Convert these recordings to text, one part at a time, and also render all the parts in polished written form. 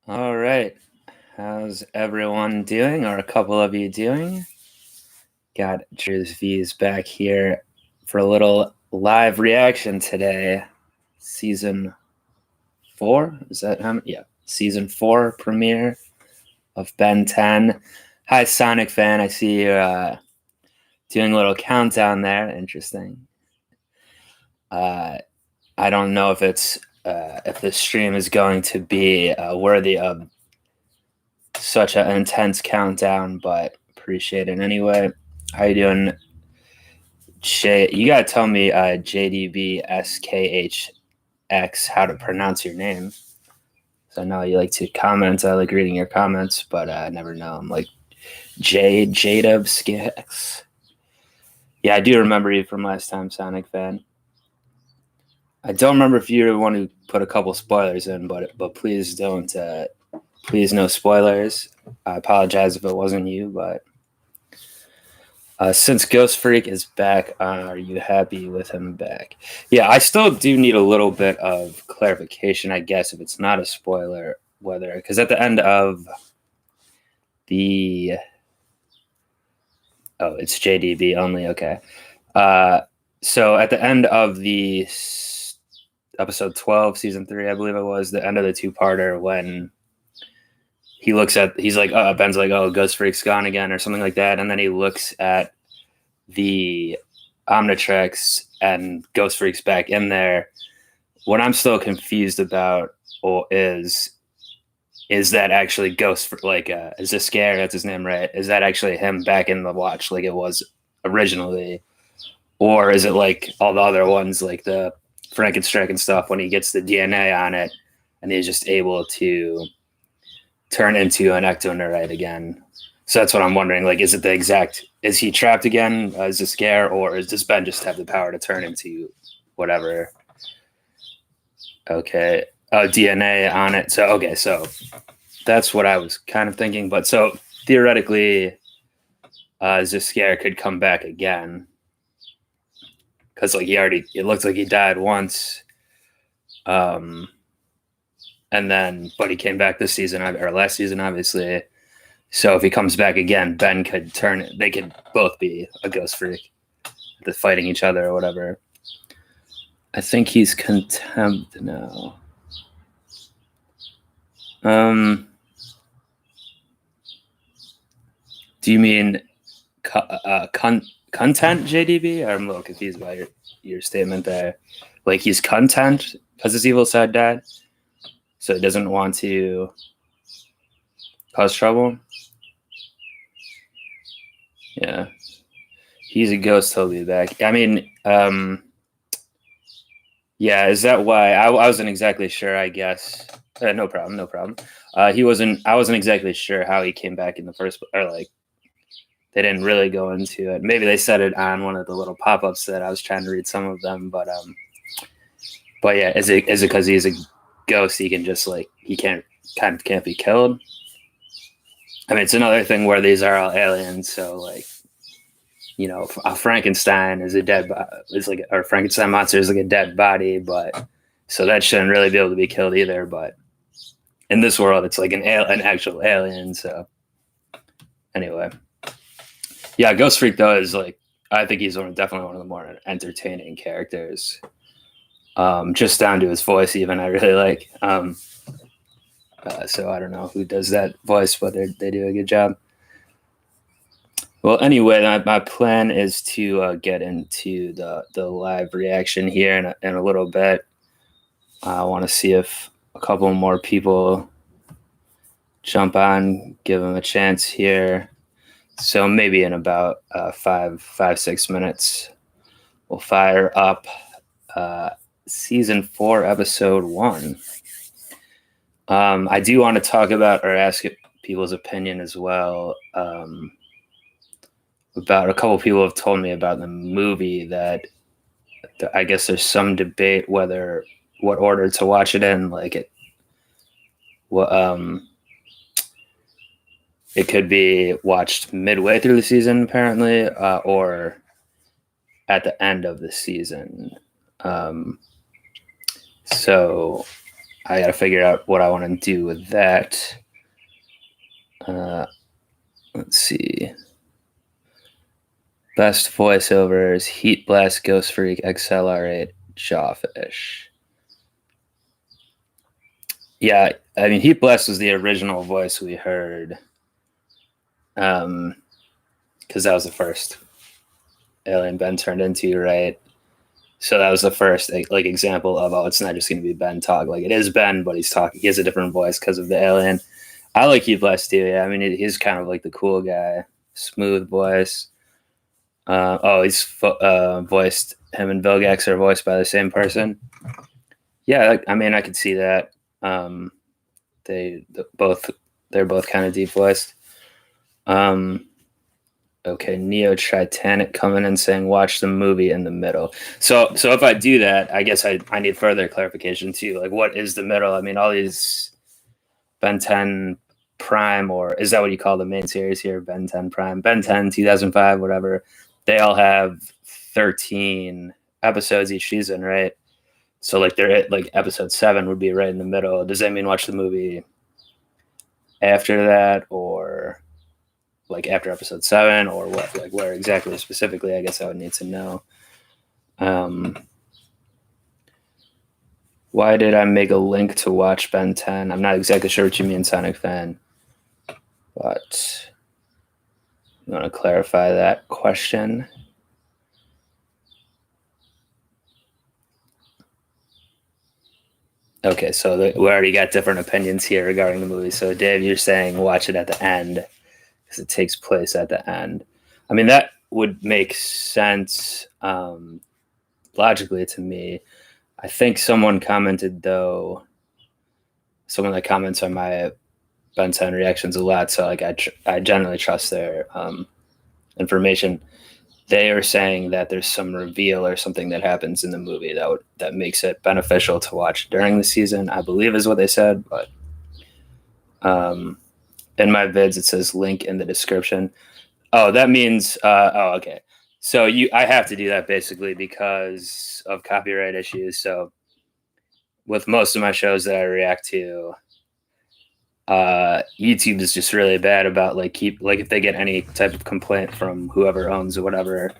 All right. How's everyone doing, or a couple of you doing? Got Drew's V's back here for a little live reaction today. Season 4? Is that how many? Yeah. Season 4 premiere of Ben 10. Hi, Sonic fan. I see you doing a little countdown there. Interesting. I don't know if the stream is going to be worthy of such an intense countdown, but appreciate it anyway. How you doing, Shay? You gotta tell me JDBSKHX how to pronounce your name. So I know you like to comment. I like reading your comments, but I never know. I'm like JDubskx. Yeah, I do remember you from last time, Sonic fan. I don't remember if you're the one who put a couple spoilers in, but please don't. Please no spoilers. I apologize if it wasn't you, but since Ghost Freak is back, are you happy with him back? Yeah, I still do need a little bit of clarification, I guess, if it's not a spoiler, whether because at the end of the it's JDB only. Okay, so at the end of the episode 12, season 3, I believe it was the end of the two-parter when he's like, Ben's like, oh, Ghost Freak's gone again or something like that. And then he looks at the Omnitrix and Ghost Freak's back in there. What I'm still confused about is that actually is this Scare, that's his name, right? Is that actually him back in the watch like it was originally? Or is it like all the other ones, like the Frankenstrike and stuff, when he gets the DNA on it and he's just able to turn into an ectoneurite again? So that's what I'm wondering. Like, is he trapped again as a Scare, or does Ben just have the power to turn into whatever? Okay. DNA on it. So that's what I was kind of thinking. But so theoretically, Scare could come back again. Because it looks like he died once. And then, but he came back this season, or last season, obviously. So if he comes back again, Ben could they could both be a Ghost Freak, fighting each other or whatever. I think he's contempt now. Do you mean content, JDB? I'm a little confused by your statement there. Like, he's content because his evil side died, so he doesn't want to cause trouble. Yeah, he's a ghost. He'll be back. I mean, yeah, is that why? I wasn't exactly sure, I guess. No problem. I wasn't exactly sure how he came back in the first, or like, they didn't really go into it. Maybe they said it on one of the little pop-ups that I was trying to read some of them, but yeah, is it because he's a ghost, he can just he can't be killed? I mean, it's another thing where these are all aliens, so a Frankenstein is or Frankenstein monster is like a dead body, but so that shouldn't really be able to be killed either. But in this world, it's like an actual alien. So anyway, yeah, Ghost Freak though is I think he's definitely one of the more entertaining characters. Just down to his voice, even I really like. So I don't know who does that voice, but they do a good job. Well, anyway, my plan is to get into the live reaction here in a little bit. I want to see if a couple more people jump on, give them a chance here. So maybe in about 5-6 minutes, we'll fire up season 4, episode 1. I do want to talk about or ask people's opinion as well. About a couple people have told me about the movie that I guess there's some debate what order to watch it in. It could be watched midway through the season, apparently, or at the end of the season. So I got to figure out what I want to do with that. Let's see. Best voiceovers: Heat Blast, Ghost Freak, XLR8, Jawfish. Yeah, I mean, Heat Blast was the original voice we heard. Because that was the first alien Ben turned into, right? So that was the first like example of, oh, it's not just going to be Ben talk. Like, it is Ben, but he's talking. He has a different voice because of the alien. I like Heat Blast too. Yeah, I mean, he's kind of like the cool guy, smooth voice. He's voiced. Him and Vilgax are voiced by the same person. Yeah, I mean, I could see that. They're both kind of deep voiced. Okay, Neo Titanic coming in saying watch the movie in the middle. So if I do that, I guess I need further clarification too. Like, what is the middle? I mean, all these Ben 10 Prime, or is that what you call the main series here? Ben 10 Prime, Ben 10 2005, whatever. They all have 13 episodes each season, right? So like they're at like episode 7 would be right in the middle. Does that mean watch the movie after that, or like after episode 7, or what? Like where exactly specifically? I guess I would need to know. Why did I make a link to watch Ben 10? I'm not exactly sure what you mean, Sonic Fan, but you want to clarify that question? Okay, so we already got different opinions here regarding the movie. So Dave, you're saying watch it at the end because it takes place at the end. I mean, that would make sense logically to me. I think someone commented, though, someone that comments on my Ben 10 reactions a lot, so like I generally trust their information. They are saying that there's some reveal or something that happens in the movie that makes it beneficial to watch during the season, I believe is what they said. But in my vids, it says link in the description. Oh, that means okay. So I have to do that basically because of copyright issues. So with most of my shows that I react to, YouTube is just really bad about like if they get any type of complaint from whoever owns or whatever,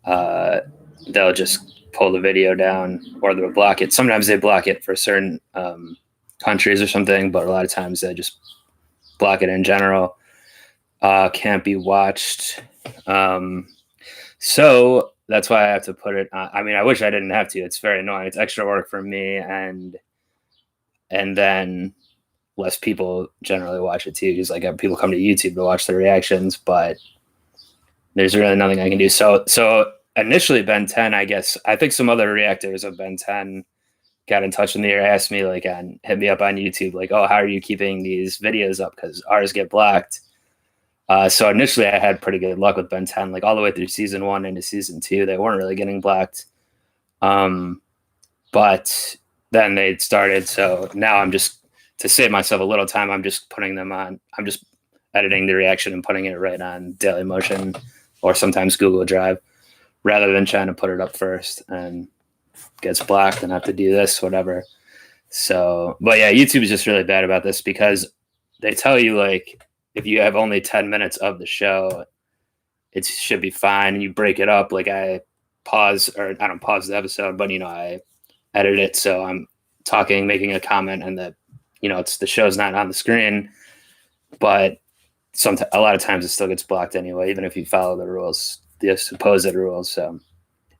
they'll just pull the video down or they'll block it. Sometimes they block it for certain countries or something, but a lot of times they just block it in general. Can't be watched. So that's why I have to put it on. I mean, I wish I didn't have to. It's very annoying. It's extra work for me, and then less people generally watch it too, because like people come to YouTube to watch the reactions, but there's really nothing I can do. So initially Ben 10, I guess, I think some other reactors of Ben 10 got in touch with me or asked me like hit me up on YouTube, like, oh, how are you keeping these videos up? Because ours get blocked. So initially I had pretty good luck with Ben 10, like all the way through season 1 into season 2, they weren't really getting blocked. But then they started. So now I'm just, to save myself a little time, I'm just putting them on. I'm just editing the reaction and putting it right on Dailymotion or sometimes Google Drive, rather than trying to put it up first and gets blocked and have to do this, whatever. So, but yeah, YouTube is just really bad about this because they tell you like if you have only 10 minutes of the show, it should be fine. And you break it up. Like I don't pause the episode, but I edit it so I'm talking, making a comment, and that it's the show's not on the screen, but a lot of times it still gets blocked anyway, even if you follow the rules, the supposed rules. So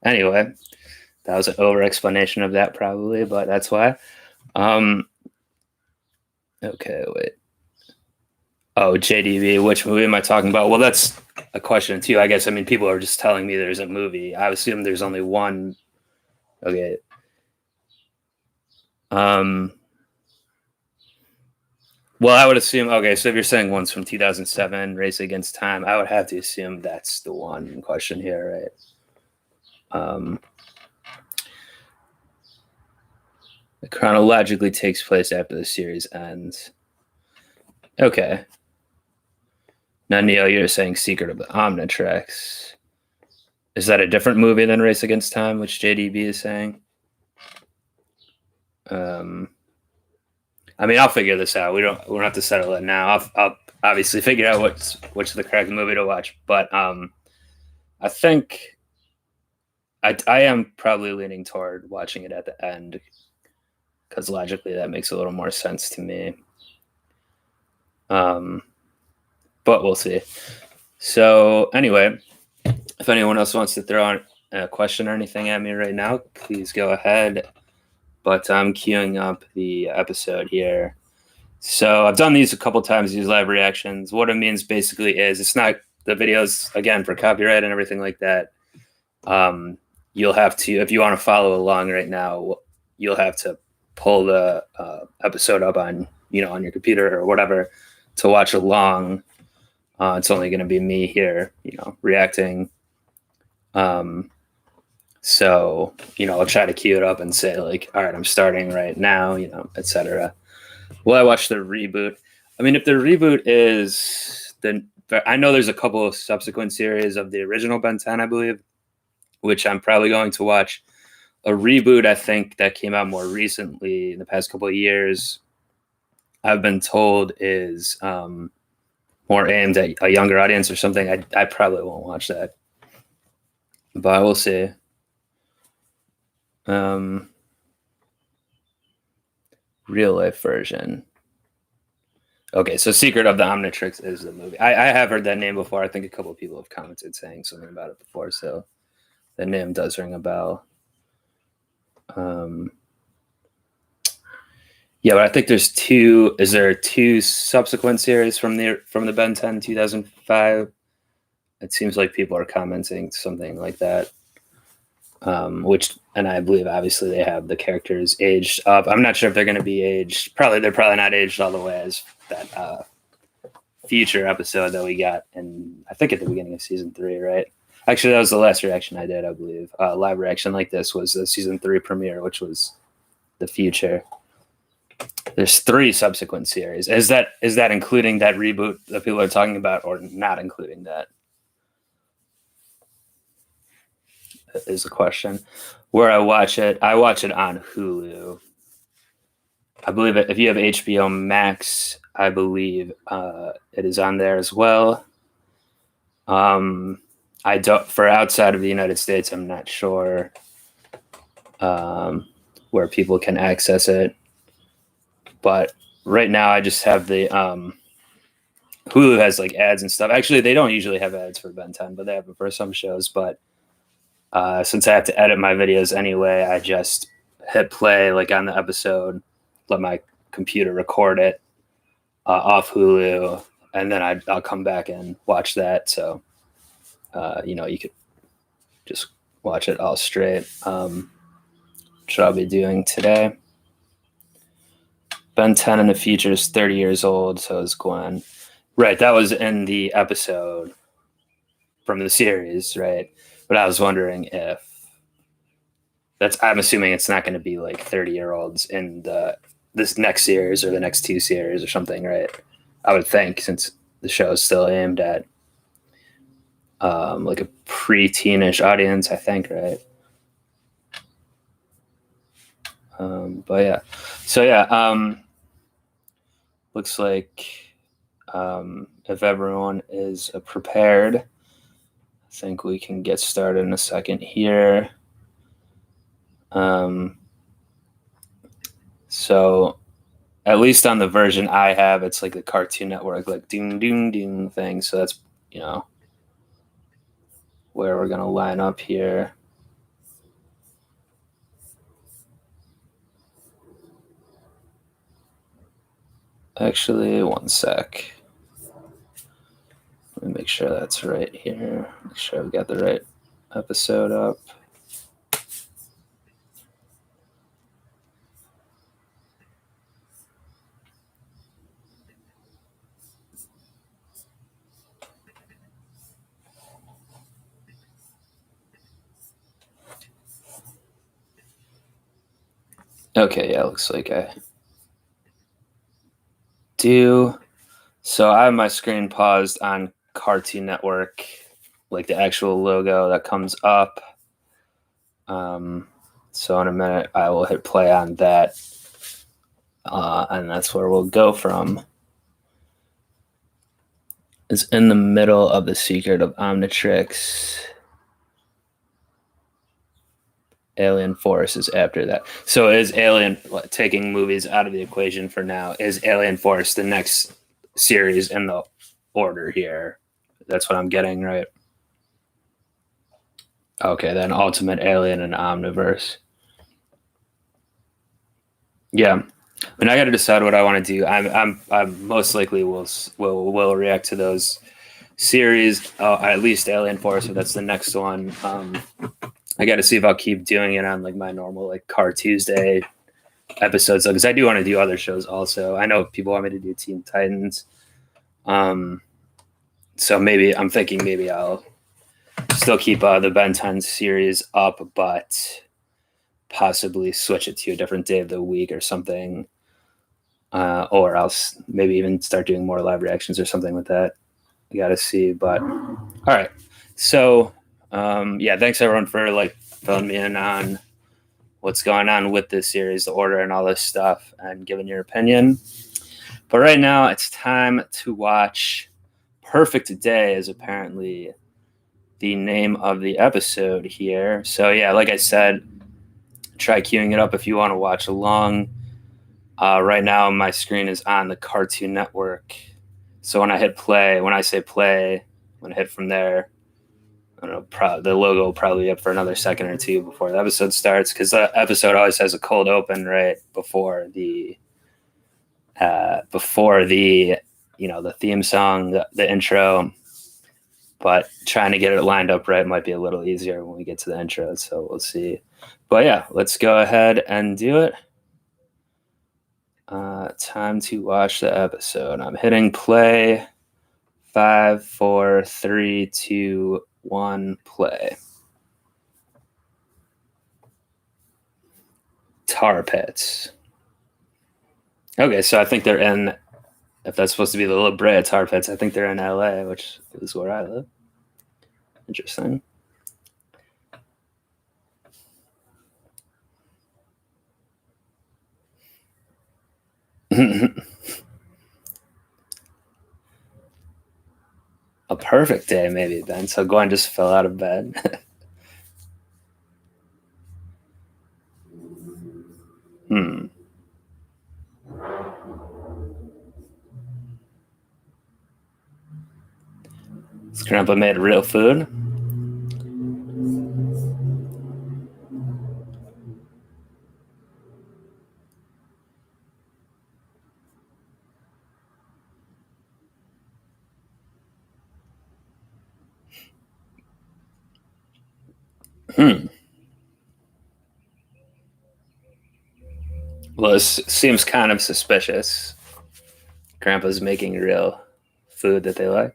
anyway, that was an over explanation of that probably, but that's why. Okay, wait. Oh, JDB, which movie am I talking about? Well, that's a question too, I guess. I mean, people are just telling me there's a movie. I assume there's only one. Okay. Well, I would assume, okay, so if you're saying one's from 2007, Race Against Time, I would have to assume that's the one in question here, right? It chronologically takes place after the series ends. Okay. Now, Neo, you're saying Secret of the Omnitrix. Is that a different movie than Race Against Time, which JDB is saying? I mean, I'll figure this out. We don't have to settle it now. I'll obviously figure out what's the correct movie to watch. But I think I am probably leaning toward watching it at the end because logically that makes a little more sense to me. But we'll see. So anyway, if anyone else wants to throw out a question or anything at me right now, please go ahead. But I'm queuing up the episode here. So I've done these a couple times, these live reactions. What it means basically is it's not the videos, again, for copyright and everything like that. You'll have to, if you want to follow along right now, you'll have to pull the episode up on, on your computer or whatever to watch along. It's only going to be me here, reacting. So, I'll try to cue it up and say like, all right, I'm starting right now, etc. Will I watch the reboot? I mean, if the reboot is then I know there's a couple of subsequent series of the original Ben 10, I believe, which I'm probably going to watch. A reboot, I think, that came out more recently in the past couple of years, I've been told is more aimed at a younger audience or something. I probably won't watch that, but I will see. Real life version. Okay, so Secret of the Omnitrix is the movie. I have heard that name before. I think a couple of people have commented saying something about it before, so the name does ring a bell. Yeah, but I think there's two. Is there two subsequent series from the Ben 10 2005? It seems like people are commenting something like that. And I believe obviously they have the characters aged up. I'm not sure if they're going to be aged. They're probably not aged all the way as that future episode that we got, and I think at the beginning of season 3, right? Actually, that was the last reaction I did, I believe. Live reaction like this was the season 3 premiere, which was the future. There's 3 subsequent series. Is that including that reboot that people are talking about, or not including that? Is the question. Where I watch it on Hulu. I believe if you have HBO Max, I believe it is on there as well. I don't, for outside of the United States, I'm not sure where people can access it. But right now, I just have the Hulu has like ads and stuff. Actually, they don't usually have ads for Ben 10, but they have it for some shows. But since I have to edit my videos anyway, I just hit play like on the episode, let my computer record it off Hulu, and then I'll come back and watch that. So, you could just watch it all straight, which I'll be doing today. Ben 10 in the future is 30 years old, so is Gwen. Right, that was in the episode from the series, right? But I was wondering if I'm assuming it's not going to be like 30-year-olds in this next series or the next 2 series or something, right? I would think, since the show is still aimed at like a pre-teenish audience, I think, right? But yeah, so yeah, looks like if everyone is prepared, I think we can get started in a second here. So at least on the version I have, it's like the Cartoon Network, like doom, doom, doom thing. So that's, where we're going to line up here. Actually, one sec. Let me make sure that's right here. Make sure I've got the right episode up. Okay, yeah, looks like I do. So I have my screen paused on Cartoon Network, like the actual logo that comes up. So in a minute, I will hit play on that. and that's where we'll go from. It's in the middle of the Secret of Omnitrix. Alien Force is after that. So is Alien, taking movies out of the equation for now, is Alien Force the next series in the order here? That's what I'm getting, right? Okay, then Ultimate Alien and Omniverse. Yeah, I mean, I got to decide what I want to do. I'm most likely will react to those series, at least Alien Force, so that's the next one. I got to see if I'll keep doing it on like my normal like Car Tuesday episodes, because I do want to do other shows also. I know people want me to do Teen Titans, so maybe I'm thinking maybe I'll still keep the Ben 10 series up, but possibly switch it to a different day of the week or something, or else maybe even start doing more live reactions or something with that. You got to see, but all right. So yeah, thanks everyone for like filling me in on what's going on with this series, the order, and all this stuff, and giving your opinion. But right now, it's time to watch Perfect Day, is apparently the name of the episode here. So yeah, like I said, try queuing it up if you want to watch along. Right now, my screen is on the Cartoon Network. So when I hit play, when I say play, when I hit from there, I don't know, the logo will probably be up for another second or two before the episode starts, because the episode always has a cold open right before the the theme song, the intro. But trying to get it lined up right might be a little easier when we get to the intro, so we'll see. But yeah, let's go ahead and do it. Time to watch the episode. I'm hitting play. 5, 4, 3, 2, 1, play. Tar pits. Okay, so I think they're in, if that's supposed to be the La Brea Tar Pits, I think they're in LA, which is where I live. Interesting. A perfect day, maybe, Ben. So Gwen just fell out of bed. His grandpa made real food. Well, this seems kind of suspicious. Grandpa's making real food that they like.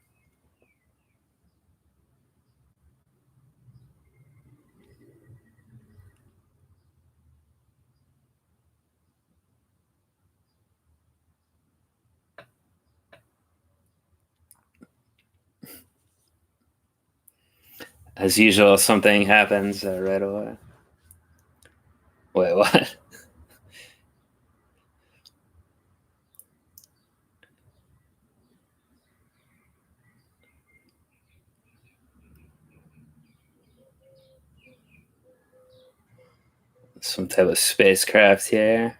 As usual, something happens right away. Wait, what? Some type of spacecraft here.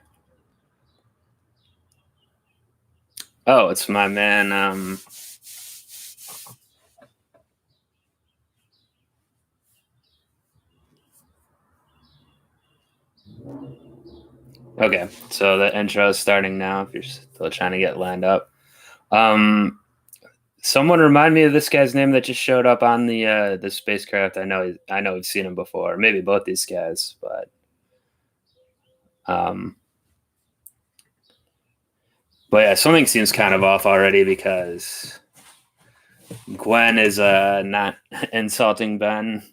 Oh, it's my man. Okay, so the intro is starting now. If you're still trying to get lined up, someone remind me of this guy's name that just showed up on the spacecraft. I know we've seen him before. Maybe both these guys, but yeah, something seems kind of off already, because Gwen is not insulting Ben.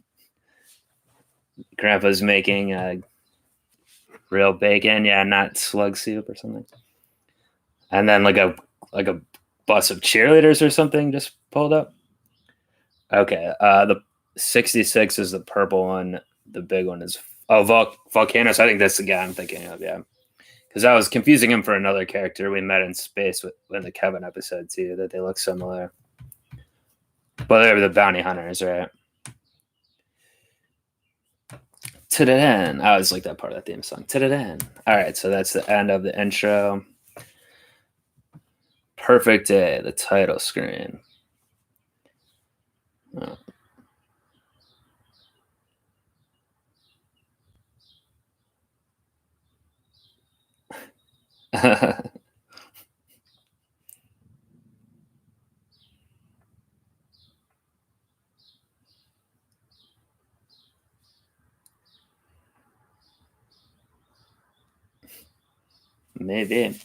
Grandpa's making real bacon, yeah, not slug soup or something. And then like a bus of cheerleaders or something just pulled up. Okay, the 66 is the purple one. The big one is volcanoes. I think that's the guy I'm thinking of. Yeah, Because I was confusing him for another character we met in space in the Kevin episode too, that they look similar. But they're the bounty hunters, right? To the end. I always like that part of the theme song. To the end. All right, so that's the end of the intro. Perfect Day, the title screen. Oh. Maybe.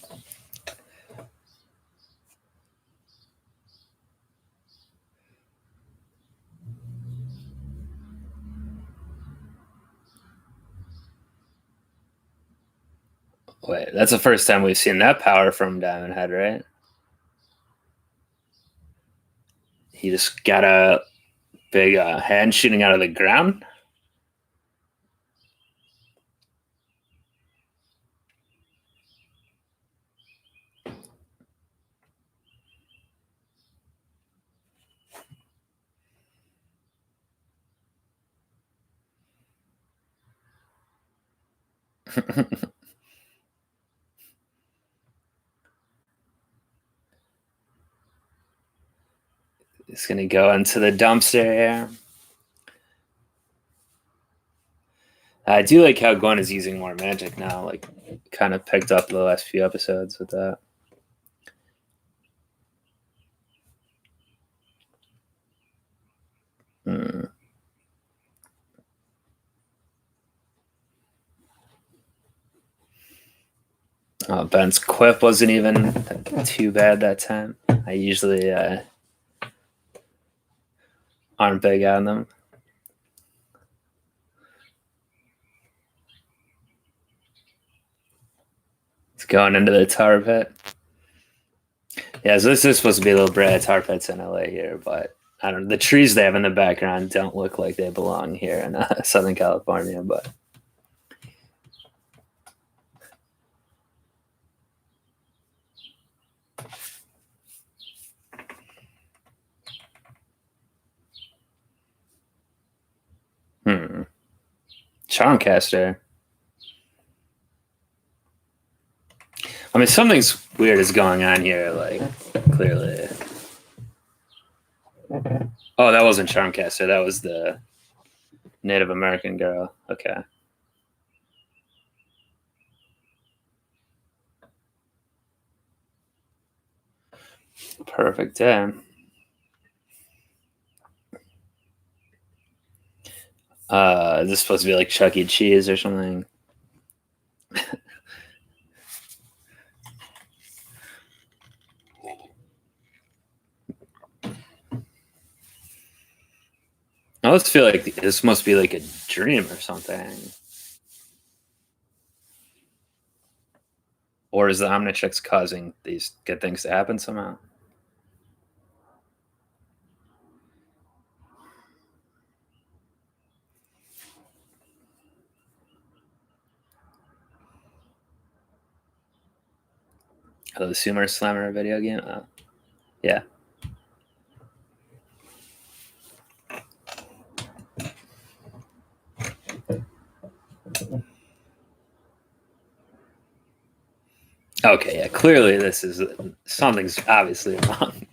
Wait, that's the first time we've seen that power from Diamond Head, right? He just got a big hand shooting out of the ground. It's gonna go into the dumpster here. I do like how Gwen is using more magic now, like kind of picked up the last few episodes with that. Ben's quip wasn't even too bad that time. I usually aren't big on them. It's going into the tar pit. Yeah, so this is supposed to be a little Brad tar pits in LA here, but I don't know. The trees they have in the background don't look like they belong here in Southern California, but Charmcaster. I mean, something's weird is going on here, like, clearly. Oh, that wasn't Charmcaster. That was the Native American girl. Okay. Perfect day. Is this supposed to be like Chuck E. Cheese or something? I always feel like this must be like a dream or something. Or is the Omnitrix causing these good things to happen somehow? Oh, the Sumer Slammer video game? Oh, yeah. Okay, yeah, clearly this is something's obviously wrong.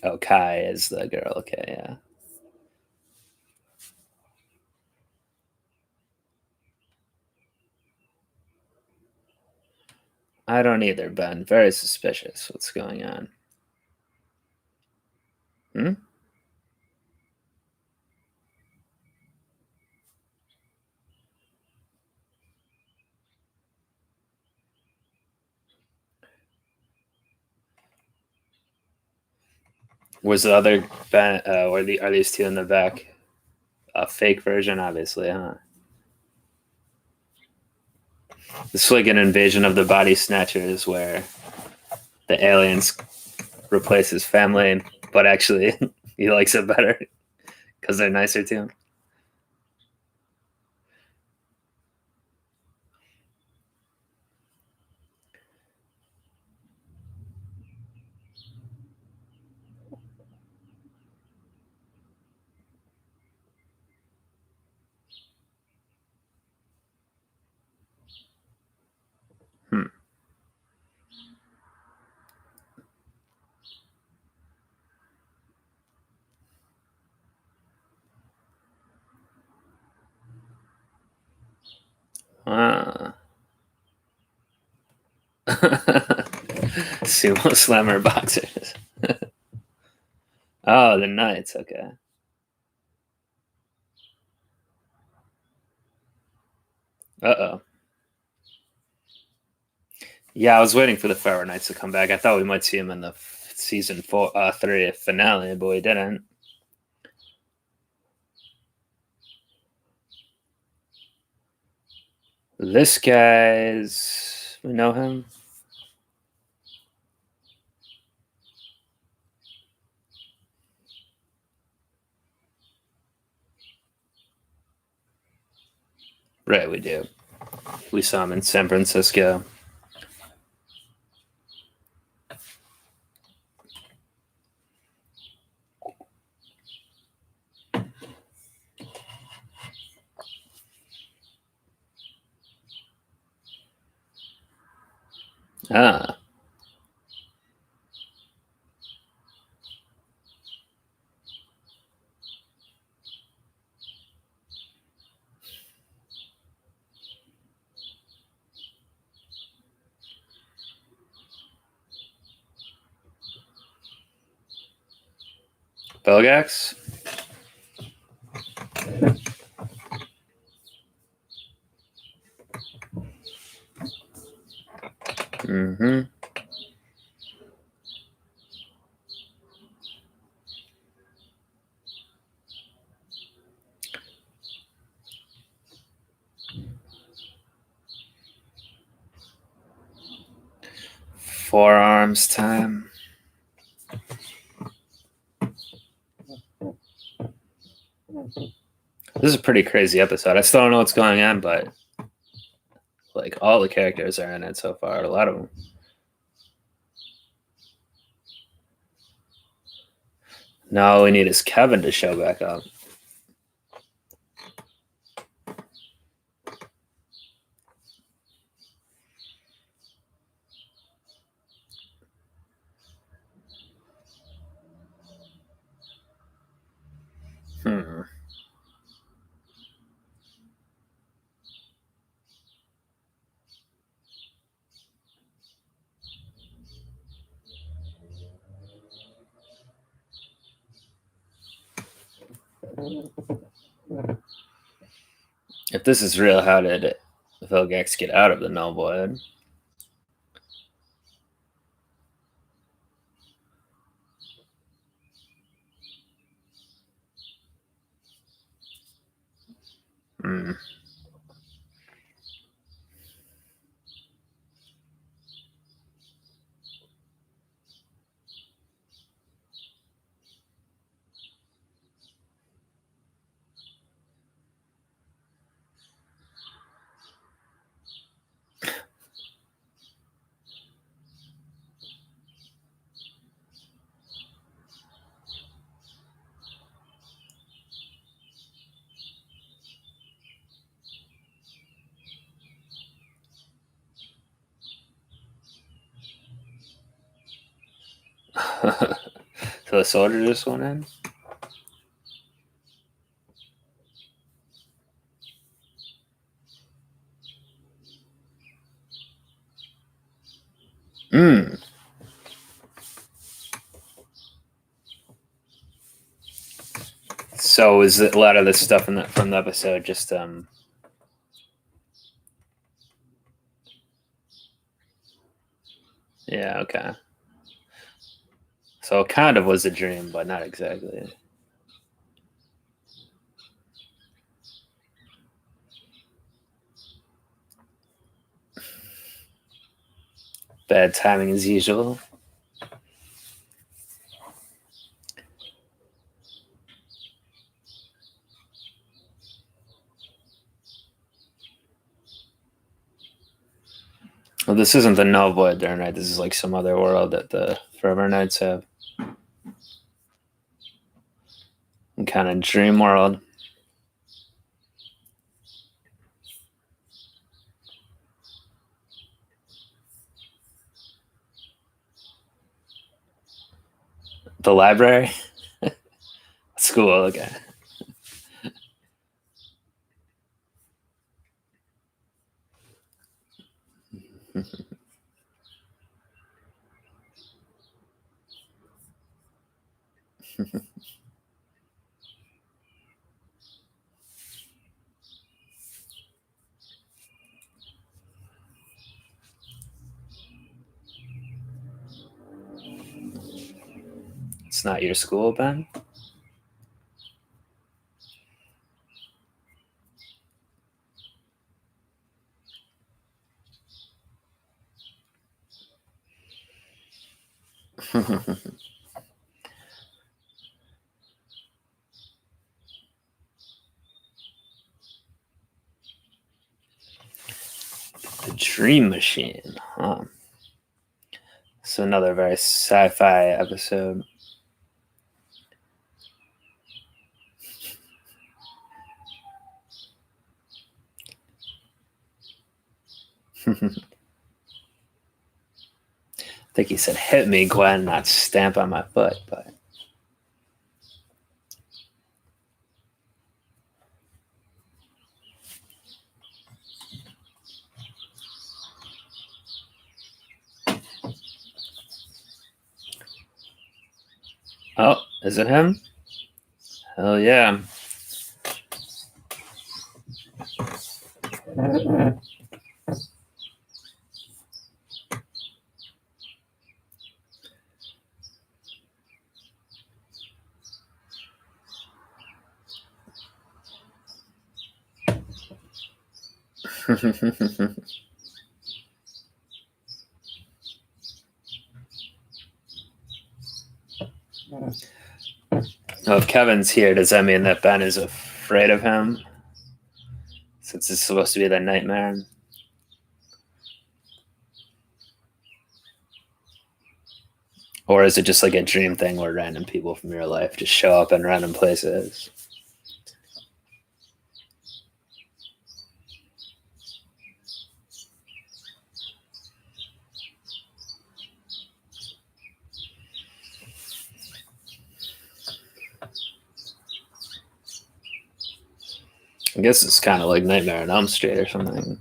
Oh, Kai is the girl. Okay, yeah. I don't either, Ben. Very suspicious. What's going on? Hmm? Was the other Ben? Are these two in the back a fake version? Obviously, huh? It's like an invasion of the body snatchers where the aliens replace his family but actually he likes it better because they're nicer to him. Sumo slammer boxers. Oh, the Knights. Okay. Uh-oh. Yeah, I was waiting for the Pharaoh Knights to come back. I thought we might see him in the season 3 finale, but we didn't. This guy's... We know him? Right, we do. We saw him in San Francisco. Ah. Belgax? Mm-hmm. Forearms time. This is a pretty crazy episode. I still don't know what's going on, but like all the characters are in it so far. A lot of them. Now all we need is Kevin to show back up. If this is real, how did Vilgax get out of the Null Void? Hmm. So the soldier just went in? Hmm. So is a lot of this stuff from the episode just yeah, okay. So it kind of was a dream, but not exactly. Bad timing as usual. Well, this isn't the null void there, right? This is like some other world that the Forever Knights have. Some kind of dream world. The library? School, okay. It's not your school, Ben? The Dream Machine. Huh. So another very sci-fi episode. I think he said, "Hit me, Gwen," not stamp on my foot, but. Oh, is it him? Hell yeah. Oh, if Kevin's here, does that mean that Ben is afraid of him? Since it's supposed to be the nightmare? Or is it just like a dream thing where random people from your life just show up in random places? I guess it's kind of like Nightmare on Elm Street or something.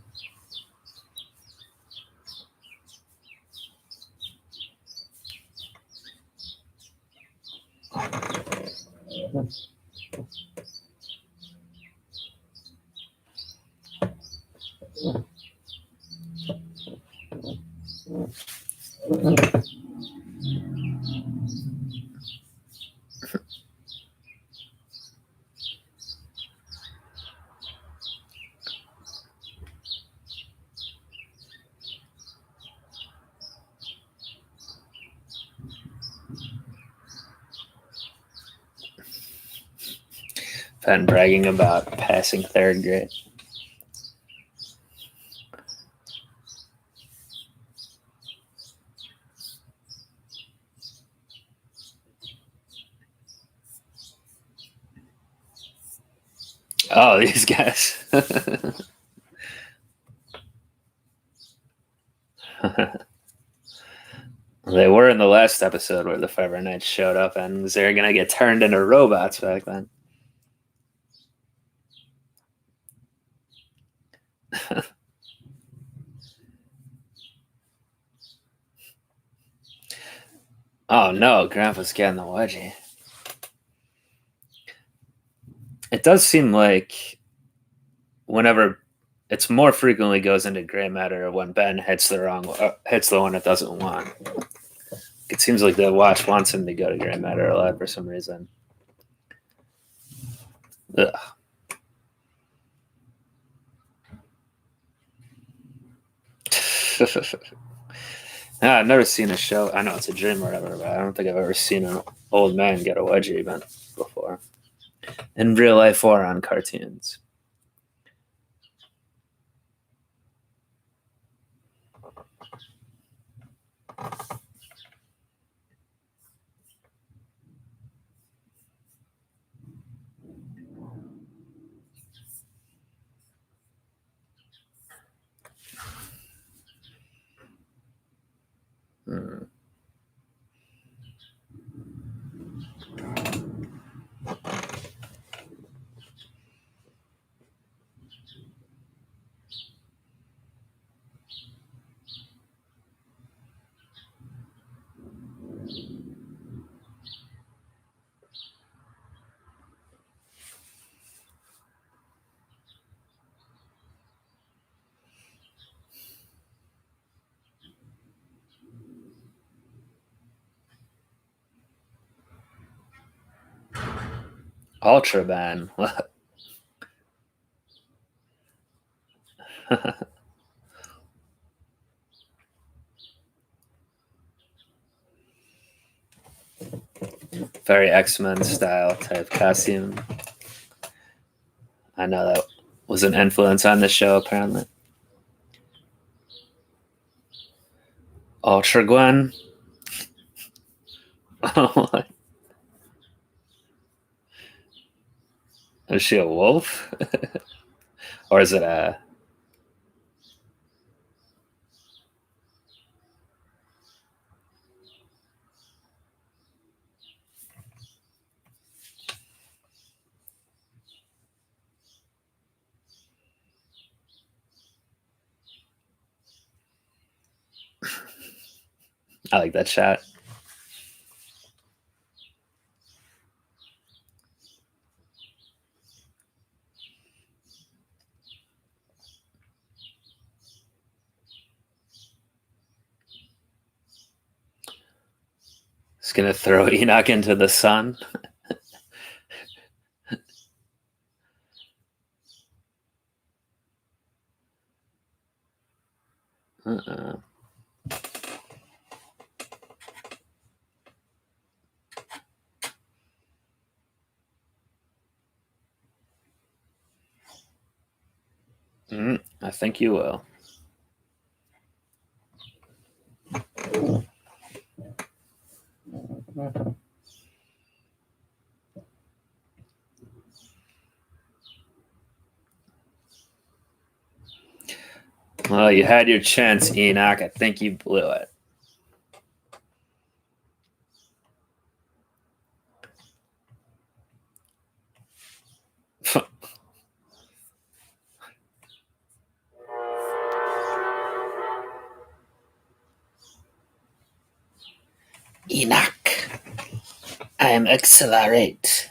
Ben bragging about passing third grade. Oh, these guys. They were in the last episode where the Forever Knights showed up, and was they going to get turned into robots back then? Oh no, Grandpa's getting the wedgie. It does seem like whenever it's more frequently goes into gray matter when Ben hits the one it doesn't want. It seems like the watch wants him to go to gray matter a lot for some reason. Ugh. I've never seen a show. I know it's a dream or whatever, but I don't think I've ever seen an old man get a wedgie event before. In real life or on cartoons. Hmm. Ultraman. Very X-Men style type costume. I know that was an influence on the show, apparently. Ultra Gwen. Is she a wolf? Or is it a... I like that shot. It's gonna throw Enoch into the sun. Uh-uh. I think you will. Well, you had your chance, Enoch. I think you blew it. Enoch, I am accelerate.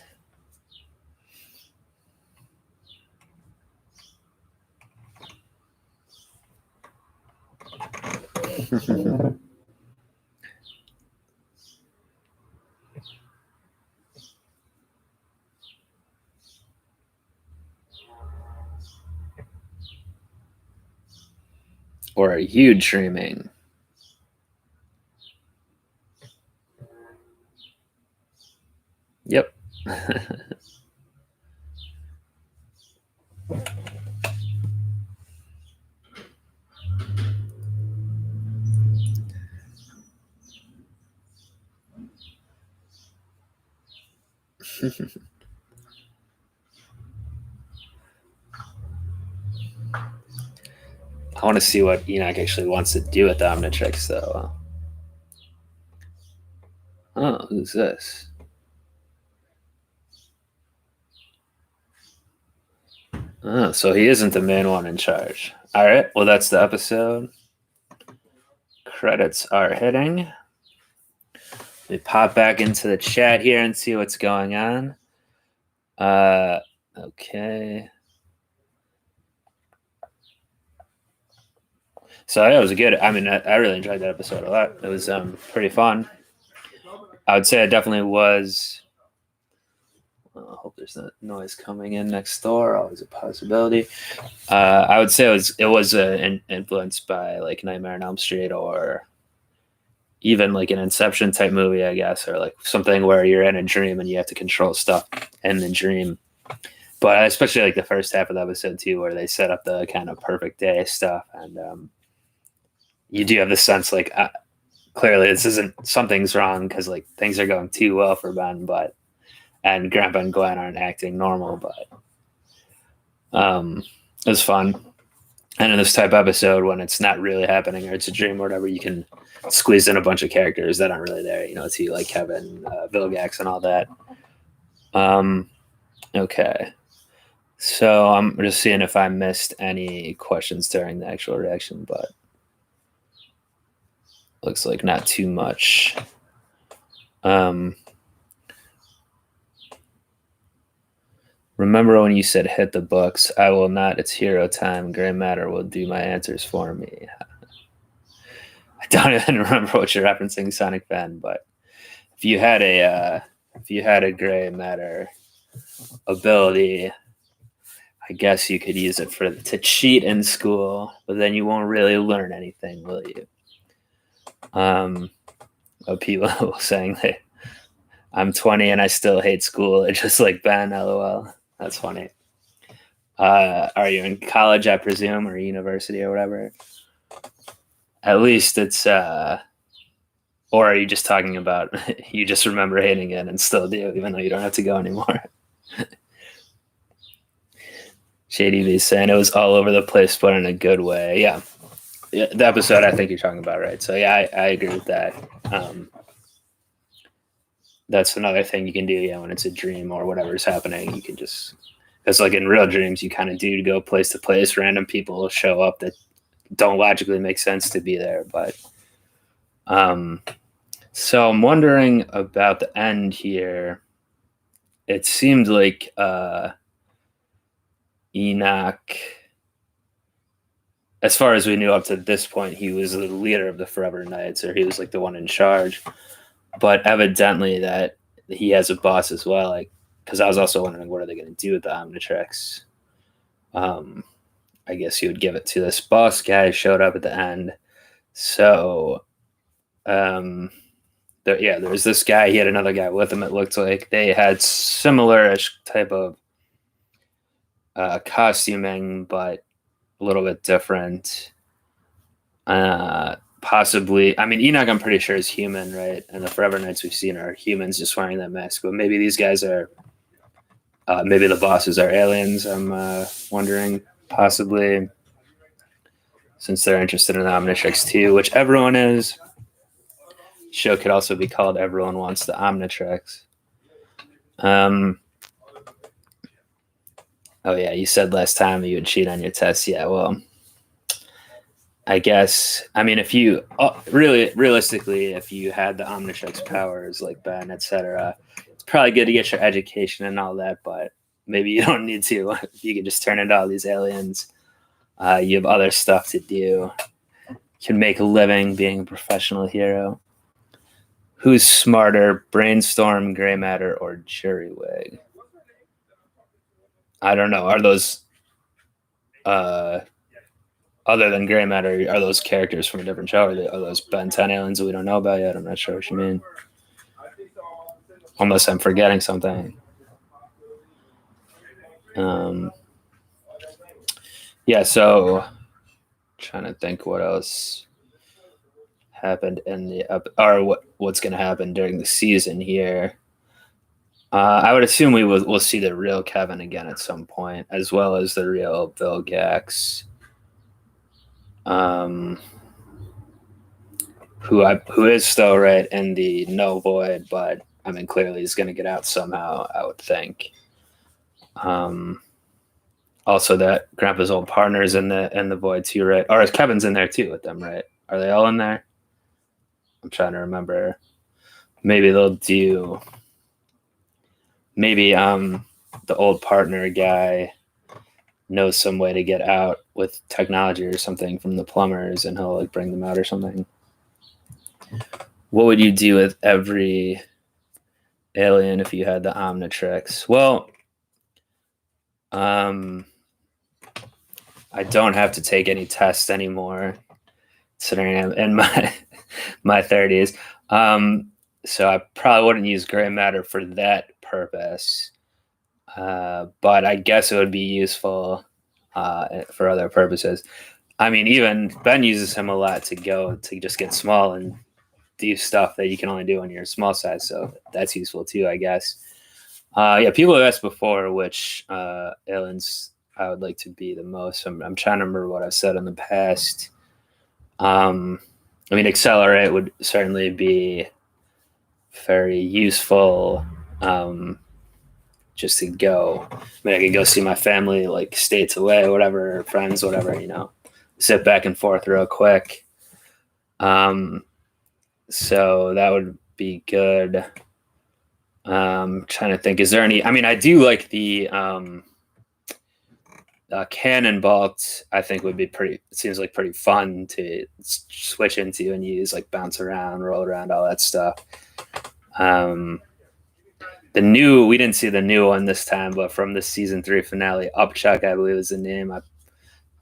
Or are you dreaming? Yep. I want to see what Enoch actually wants to do with the Omnitrix, though. Oh, who's this? Oh, so he isn't the main one in charge. All right, well, that's the episode. Credits are hitting. We pop back into the chat here and see what's going on. Okay. So yeah, it was good. I mean, I really enjoyed that episode a lot. It was pretty fun. I would say it definitely was. I hope there's not noise coming in next door. Always a possibility. I would say it was influenced by like Nightmare on Elm Street or even like an Inception type movie, I guess, or like something where you're in a dream and you have to control stuff in the dream. But especially like the first half of the episode too, where they set up the kind of perfect day stuff, and you do have the sense like clearly this isn't, something's wrong because like things are going too well for Ben, and Grandpa and Gwen aren't acting normal, but it was fun. And in this type episode, when it's not really happening or it's a dream or whatever, you can squeeze in a bunch of characters that aren't really there, to like Kevin, Vilgax, and all that. Okay. So I'm just seeing if I missed any questions during the actual reaction, but looks like not too much. Remember when you said hit the books? I will not. It's hero time. Gray matter will do my answers for me. I don't even remember what you're referencing, Sonic Fan, but if you had a gray matter ability, I guess you could use it to cheat in school, but then you won't really learn anything, will you? Of people saying that I'm 20 and I still hate school. It's just like Ben, LOL. That's funny. Are you in college, I presume, or university or whatever? At least it's, or are you just talking about you just remember hating it and still do, even though you don't have to go anymore? JDV is saying it was all over the place, but in a good way. Yeah, the episode I think you're talking about, right? So yeah, I agree with that. That's another thing you can do, when it's a dream or whatever's happening. You can just, because like in real dreams, you kind of do go place to place. Random people will show up that don't logically make sense to be there. But so I'm wondering about the end here. It seemed like Enoch, as far as we knew up to this point, he was the leader of the Forever Knights, or he was like the one in charge. But evidently that he has a boss as well, like, because I was also wondering what are they going to do with the Omnitrix. I guess you would give it to this boss guy who showed up at the end. So there's this guy. He had another guy with him. It looked like they had similar-ish type of costuming, but a little bit different. Possibly, I mean, Enoch, I'm pretty sure is human, right? And the Forever Knights we've seen are humans just wearing that mask. But maybe these guys are, maybe the bosses are aliens. I'm wondering, possibly, since they're interested in the Omnitrix too, which everyone is. Show could also be called Everyone Wants the Omnitrix. Oh yeah, you said last time you would cheat on your tests. Yeah, well, I guess, I mean, if you realistically, if you had the Omnitrix powers like Ben, etc., it's probably good to get your education and all that, but maybe you don't need to. You can just turn into all these aliens. You have other stuff to do. You can make a living being a professional hero. Who's smarter, Brainstorm, Gray Matter, or Jury-Wig? I don't know. Are those other than Gray Matter, are those characters from a different show? Are those Ben 10 aliens that we don't know about yet? I'm not sure what you mean. Unless I'm forgetting something. Yeah, so trying to think what else happened in what's going to happen during the season here. I would assume we'll see the real Kevin again at some point, as well as the real Vilgax. Who is still right in the no void, but I mean clearly he's going to get out somehow, I would think. Also, that Grandpa's old partner's in the void too, right? Or is Kevin's in there too with them, right? Are they all in there? I'm trying to remember. Maybe they'll do. Maybe the old partner guy knows some way to get out with technology or something from the plumbers, and he'll like bring them out or something. What would you do with every alien if you had the Omnitrix? Well, I don't have to take any tests anymore, considering I'm in my 30s. So I probably wouldn't use Gray Matter for that purpose. But I guess it would be useful for other purposes. I mean, even Ben uses him a lot to just get small and do stuff that you can only do when you're small size. So that's useful too, I guess. Yeah, people have asked before which aliens I would like to be the most. I'm trying to remember what I've said in the past. I mean, accelerate would certainly be very useful. Just to go. I mean, I could go see my family like states away, whatever, friends, whatever, sit back and forth real quick. So that would be good. Trying to think, is there any? I mean, I do like the cannonball. I think would be pretty. It seems like pretty fun to switch into and use, like bounce around, roll around, all that stuff. We didn't see the new one this time, but from the season 3 finale, Upchuck, I believe is the name. I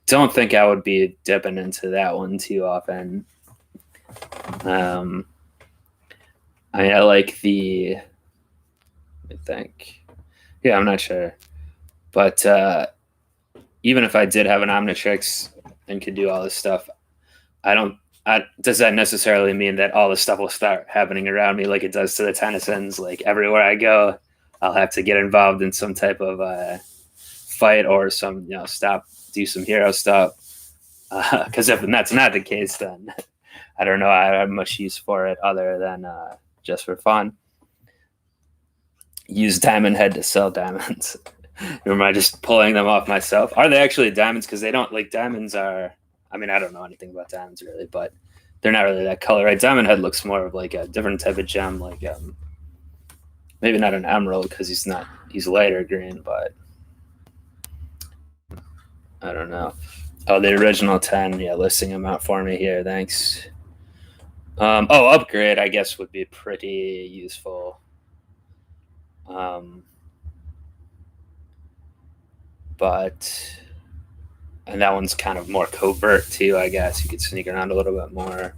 don't think I would be dipping into that one too often. I like the. I think, yeah, I'm not sure, but even if I did have an Omnitrix and could do all this stuff, does that necessarily mean that all this stuff will start happening around me like it does to the Tennysons? Like everywhere I go, I'll have to get involved in some type of fight or some, do some hero stuff. Because if that's not the case, then I don't know. I have much use for it other than just for fun. Use Diamond Head to sell diamonds. Or am I just pulling them off myself? Are they actually diamonds? Because they don't, like, diamonds are, I mean, I don't know anything about diamonds really, but they're not really that color, right? Diamond Head looks more of like a different type of gem, like maybe not an emerald because he's lighter green, but I don't know. Oh, the original 10, yeah, listing them out for me here, thanks. Upgrade, I guess, would be pretty useful. And that one's kind of more covert too, I guess. You could sneak around a little bit more,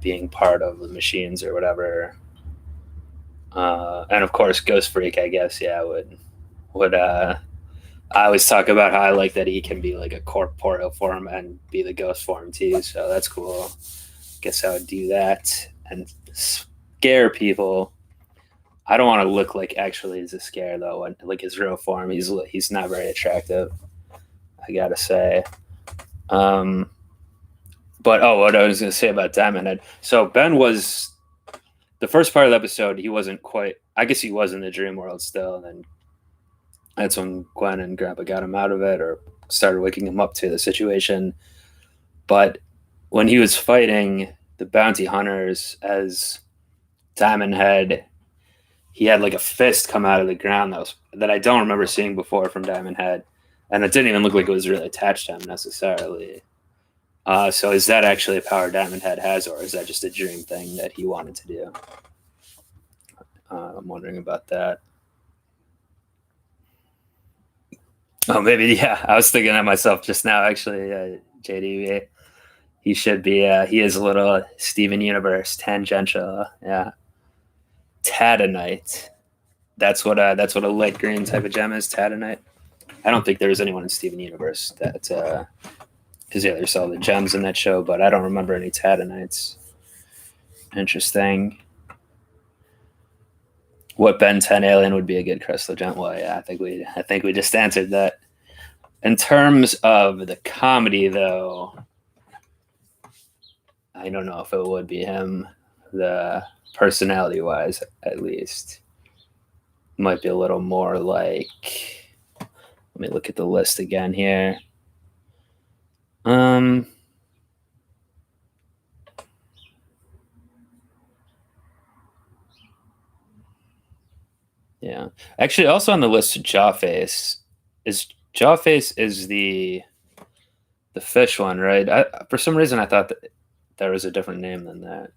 being part of the machines or whatever. And of course, Ghost Freak, I guess, yeah, would I always talk about how I like that he can be like a corporeal form and be the ghost form too, so that's cool. Guess I would do that and scare people. I don't want to look like actually he's a scare though. And like his real form, he's not very attractive, I gotta say. But what I was gonna say about Diamond Head. So Ben was the first part of the episode. He wasn't quite. I guess he was in the dream world still, and then that's when Gwen and Grandpa got him out of it or started waking him up to the situation. But when he was fighting the bounty hunters as Diamond Head, he had like a fist come out of the ground that I don't remember seeing before from Diamond Head, and it didn't even look like it was really attached to him necessarily. So is that actually a power Diamond Head has, or is that just a dream thing that he wanted to do? I'm wondering about that. Oh, maybe, yeah. I was thinking of myself just now, actually, JDV. He should be, he is a little Steven Universe, tangential, yeah. Tatanite. That's what a light green type of gem is, Tatanite. I don't think there was anyone in Steven Universe that, because yeah, there's all the gems in that show, but I don't remember any Tatanites. Interesting. What Ben 10 alien would be a good crystal gem? Well, yeah, I think we just answered that. In terms of the comedy, though, I don't know if it would be him. The personality-wise, at least, might be a little more like. Let me look at the list again here. Yeah. Actually, also on the list, Jawface is the fish one, right? For some reason, I thought that there was a different name than that.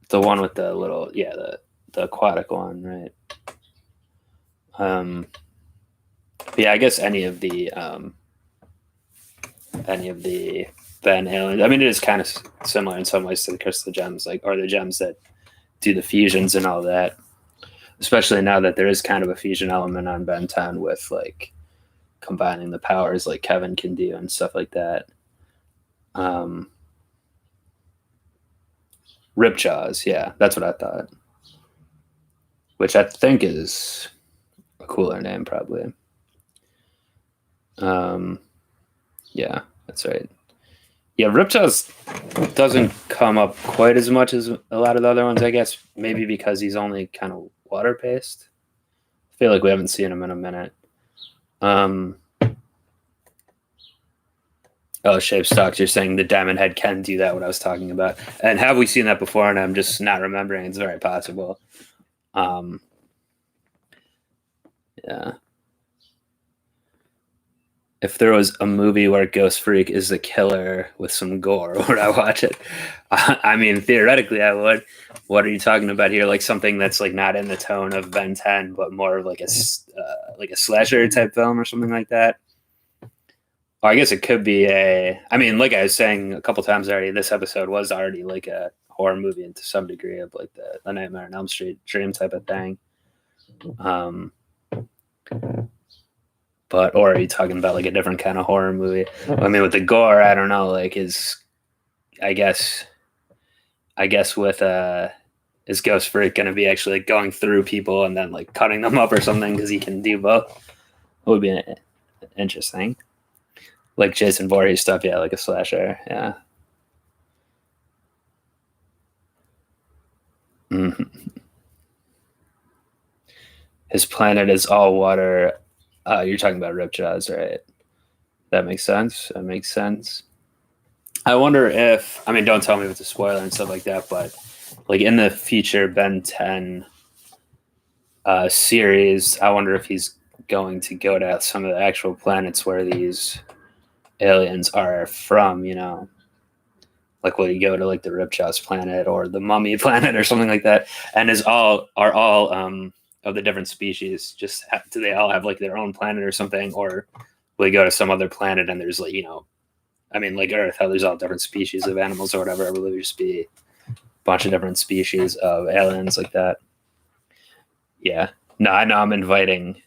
The one with the little, yeah, the aquatic one, right? Yeah, I guess any of the Ben aliens. I mean, it is kind of similar in some ways to the crystal gems, like, or the gems that do the fusions and all that. Especially now that there is kind of a fusion element on Ben 10 with like combining the powers like Kevin can do and stuff like that. Ripjaws, yeah, that's what I thought. Which I think is a cooler name, probably. Yeah, that's right. Yeah, Ripjaws doesn't come up quite as much as a lot of the other ones, I guess. Maybe because he's only kind of water based. I feel like we haven't seen him in a minute. Oh, Shape Stocks, you're saying the Diamond Head can do that, what I was talking about. And have we seen that before? And I'm just not remembering. It's very possible. Yeah. If there was a movie where Ghost Freak is the killer with some gore, would I watch it? I mean, theoretically, I would. What are you talking about here? Like something that's like not in the tone of Ben 10, but more of like a slasher type film or something like that. Or I guess it could be I mean, like I was saying a couple times already, this episode was already like a horror movie and to some degree of like the Nightmare on Elm Street dream type of thing. But or are you talking about like a different kind of horror movie? I mean, with the gore, I don't know. Like, I guess with is Ghost Freak going to be actually like, going through people and then like cutting them up or something because he can do both? It would be interesting. Like Jason Voorhees stuff, yeah, like a slasher, yeah. Mm-hmm. His planet is all water. You're talking about Ripjaws, right? That makes sense. I wonder if, I mean, don't tell me with the spoiler and stuff like that, but like in the future Ben 10 series, I wonder if he's going to go to some of the actual planets where these aliens are from, you know? Like, will you go to like the Ripjaws planet or the Mummy planet or something like that? And are all of the different species do they all have like their own planet or something, or will you go to some other planet and there's like, you know, I mean, like Earth, how there's all different species of animals or whatever, will there just be a bunch of different species of aliens like that? Yeah. No, I know I'm inviting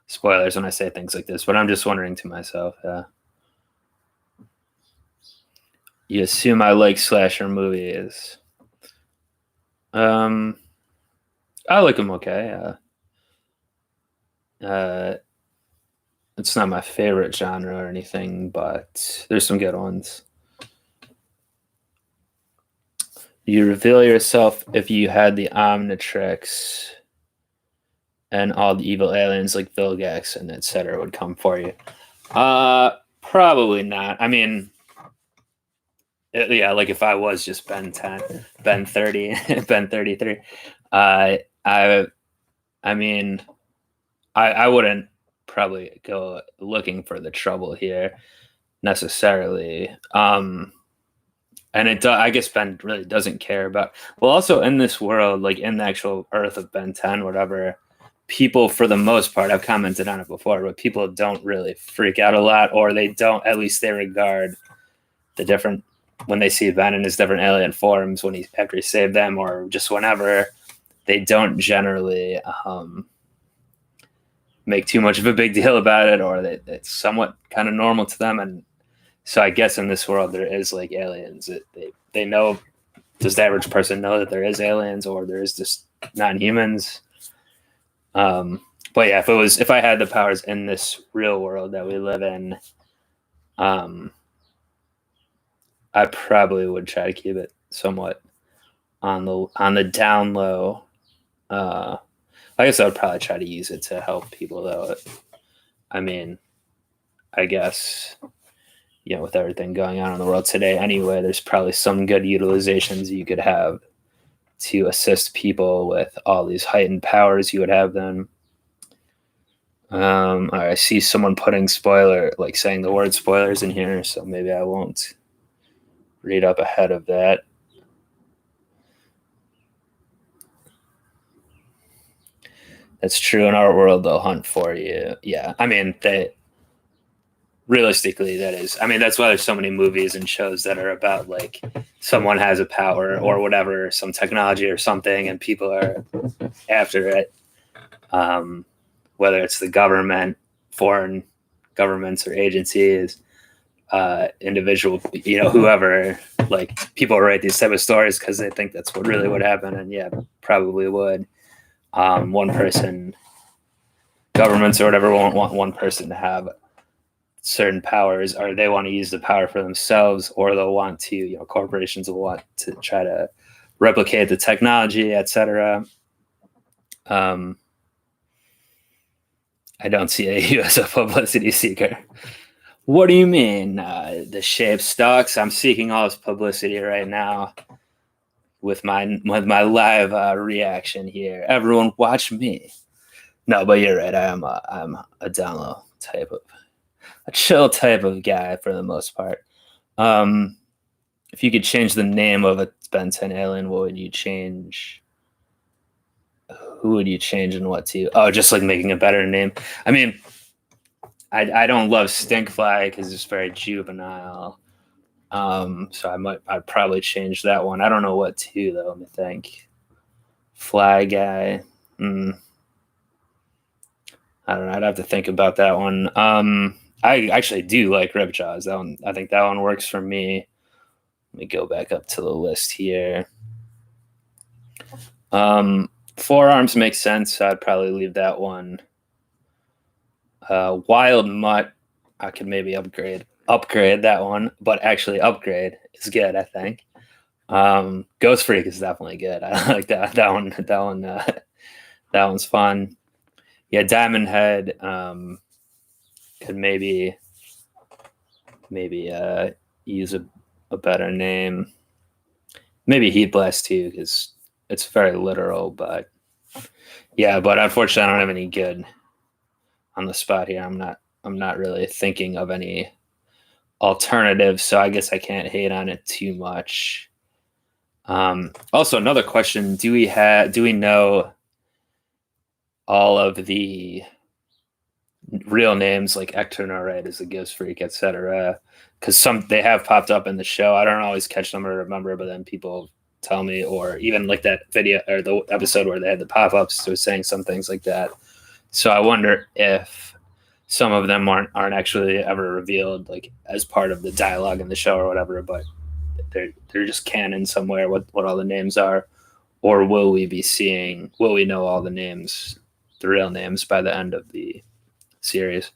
spoilers when I say things like this, but I'm just wondering to myself, you assume I like slasher movies. I like them okay. It's not my favorite genre or anything, but there's some good ones. You reveal yourself if you had the Omnitrix, and all the evil aliens like Vilgax and etc. would come for you. Probably not. I mean, yeah, like if I was just Ben 10, Ben 30, Ben 33, I mean, I wouldn't probably go looking for the trouble here necessarily. And I guess Ben really doesn't care about. Well, also in this world, like in the actual Earth of Ben 10, whatever, people for the most part, I've commented on it before, but people don't really freak out a lot, or they don't. At least they regard the different when they see Ben in his different alien forms after he saved them, or just whenever. They don't generally make too much of a big deal about it, or it's somewhat kind of normal to them. And so I guess in this world there is like aliens. They know. Does the average person know that there is aliens, or there is just non-humans? But yeah, if I had the powers in this real world that we live in, I probably would try to keep it somewhat on the down low. I guess I would probably try to use it to help people, though. I mean, I guess, you know, with everything going on in the world today anyway, there's probably some good utilizations you could have to assist people with all these heightened powers you would have then. I see someone putting saying the word spoilers in here, so maybe I won't read up ahead of that. That's true. In our world, they'll hunt for you. Yeah. I mean, realistically, that is. I mean, that's why there's so many movies and shows that are about like someone has a power or whatever, some technology or something, and people are after it. Whether it's the government, foreign governments or agencies, individual, you know, whoever, like people write these type of stories because they think that's what really would happen, and yeah, probably would. One person, governments or whatever, won't want one person to have certain powers, or they want to use the power for themselves, or they'll want to, you know, corporations will want to try to replicate the technology, etc. I don't see you as a publicity seeker. What do you mean? The shape stocks? I'm seeking all this publicity right now with my live reaction here. Everyone, watch me. No, but you're right. I'm a down low type of, a chill type of guy for the most part. If you could change the name of a Ben 10 alien, what would you change? Who would you change and what to? Oh, just like making a better name. I mean, I don't love Stinkfly because it's very juvenile. So I'd probably change that one. I don't know what to though. Let me think. Fly guy. I don't know. I'd have to think about that one. I actually do like Ripjaws. That one, I think that one works for me. Let me go back up to the list here. Forearms makes sense. So I'd probably leave that one. Wild Mutt, I could maybe upgrade that one, but actually upgrade is good, I think. Ghost Freak is definitely good. I like that one. That one's fun. Yeah, Diamond Head could maybe use a better name. Maybe Heat Blast too, because it's very literal. But yeah, but unfortunately, I don't have any good on the spot here. I'm not really thinking of any alternatives, so I guess I can't hate on it too much. Also, another question: do we know all of the real names like Ecternor as the Ghost Freak, etc.? Because they have popped up in the show. I don't always catch them or remember, but then people tell me, or even like that video or the episode where they had the pop-ups, so saying some things like that. So I wonder if some of them aren't actually ever revealed, like as part of the dialogue in the show or whatever, but they're just canon somewhere. What all the names are, or will we know all the names, the real names, by the end of the series?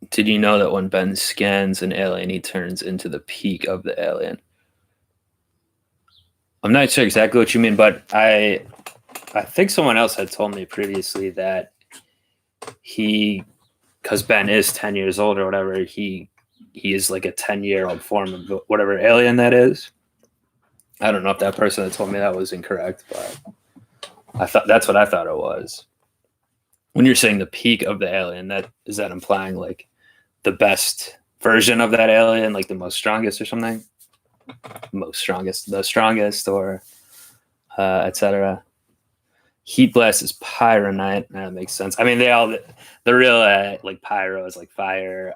Did you know that when Ben scans an alien, he turns into the peak of the alien? I'm not sure exactly what you mean, but I think someone else had told me previously that because Ben is 10 years old or whatever, he is like a 10-year-old form of whatever alien that is. I don't know if that person that told me that was incorrect, but that's what I thought it was. When you're saying the peak of the alien, is that implying like the best version of that alien, like the most strongest or something? The strongest, or etc. Heat Blast is Pyronite. That makes sense. I mean, the real like Pyro is like fire.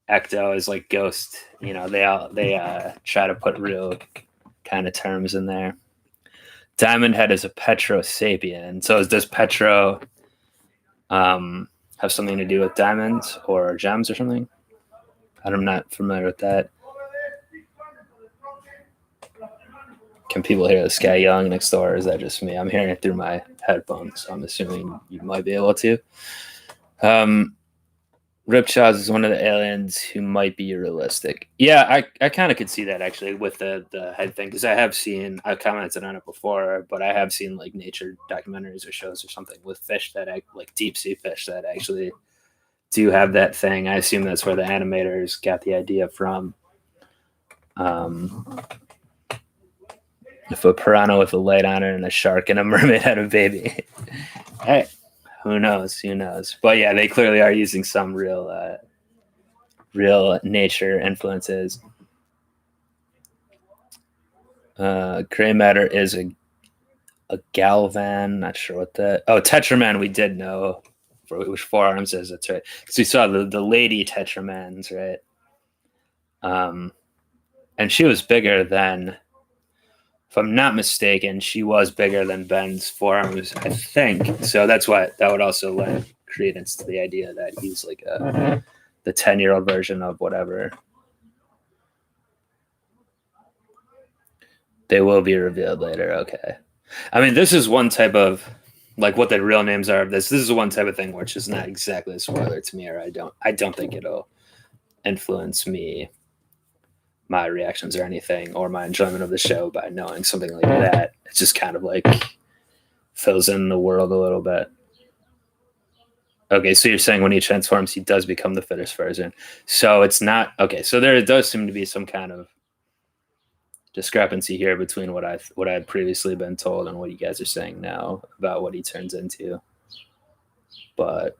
Ecto is like ghost. You know, they try to put real kind of terms in there. Diamond Head is a Petro Sapien. So does Petro have something to do with diamonds or gems or something? I'm not familiar with that. Can people hear this guy yelling next door, or is that just me? I'm hearing it through my headphones, so I'm assuming you might be able to. Ripjaws is one of the aliens who might be realistic. Yeah, I kind of could see that actually with the head thing, because I've commented on it before, but I have seen like nature documentaries or shows or something with fish that like deep sea fish that actually do have that thing. I assume that's where the animators got the idea from. If a piranha with a light on it and a shark and a mermaid had a baby, hey, who knows? But yeah, they clearly are using some real nature influences. Gray matter is a Galvan. Not sure what that. Oh, Tetraman. We did know which forearms is. That's right. Because we saw the lady Tetramans, right? And she was bigger than, if I'm not mistaken, she was bigger than Ben's forearms, I think. So that would also lend credence to the idea that he's like the 10-year-old version of whatever. They will be revealed later. Okay. I mean, this is one type of, like, what the real names are of this. This is one type of thing which is not exactly a spoiler to me, or I don't think it'll influence my reactions or anything, or my enjoyment of the show by knowing something like that. It's just kind of like fills in the world a little bit. Okay, so you're saying when he transforms, he does become the fittest version. So it's not okay. So there does seem to be some kind of discrepancy here between what I've previously been told and what you guys are saying now about what he turns into. But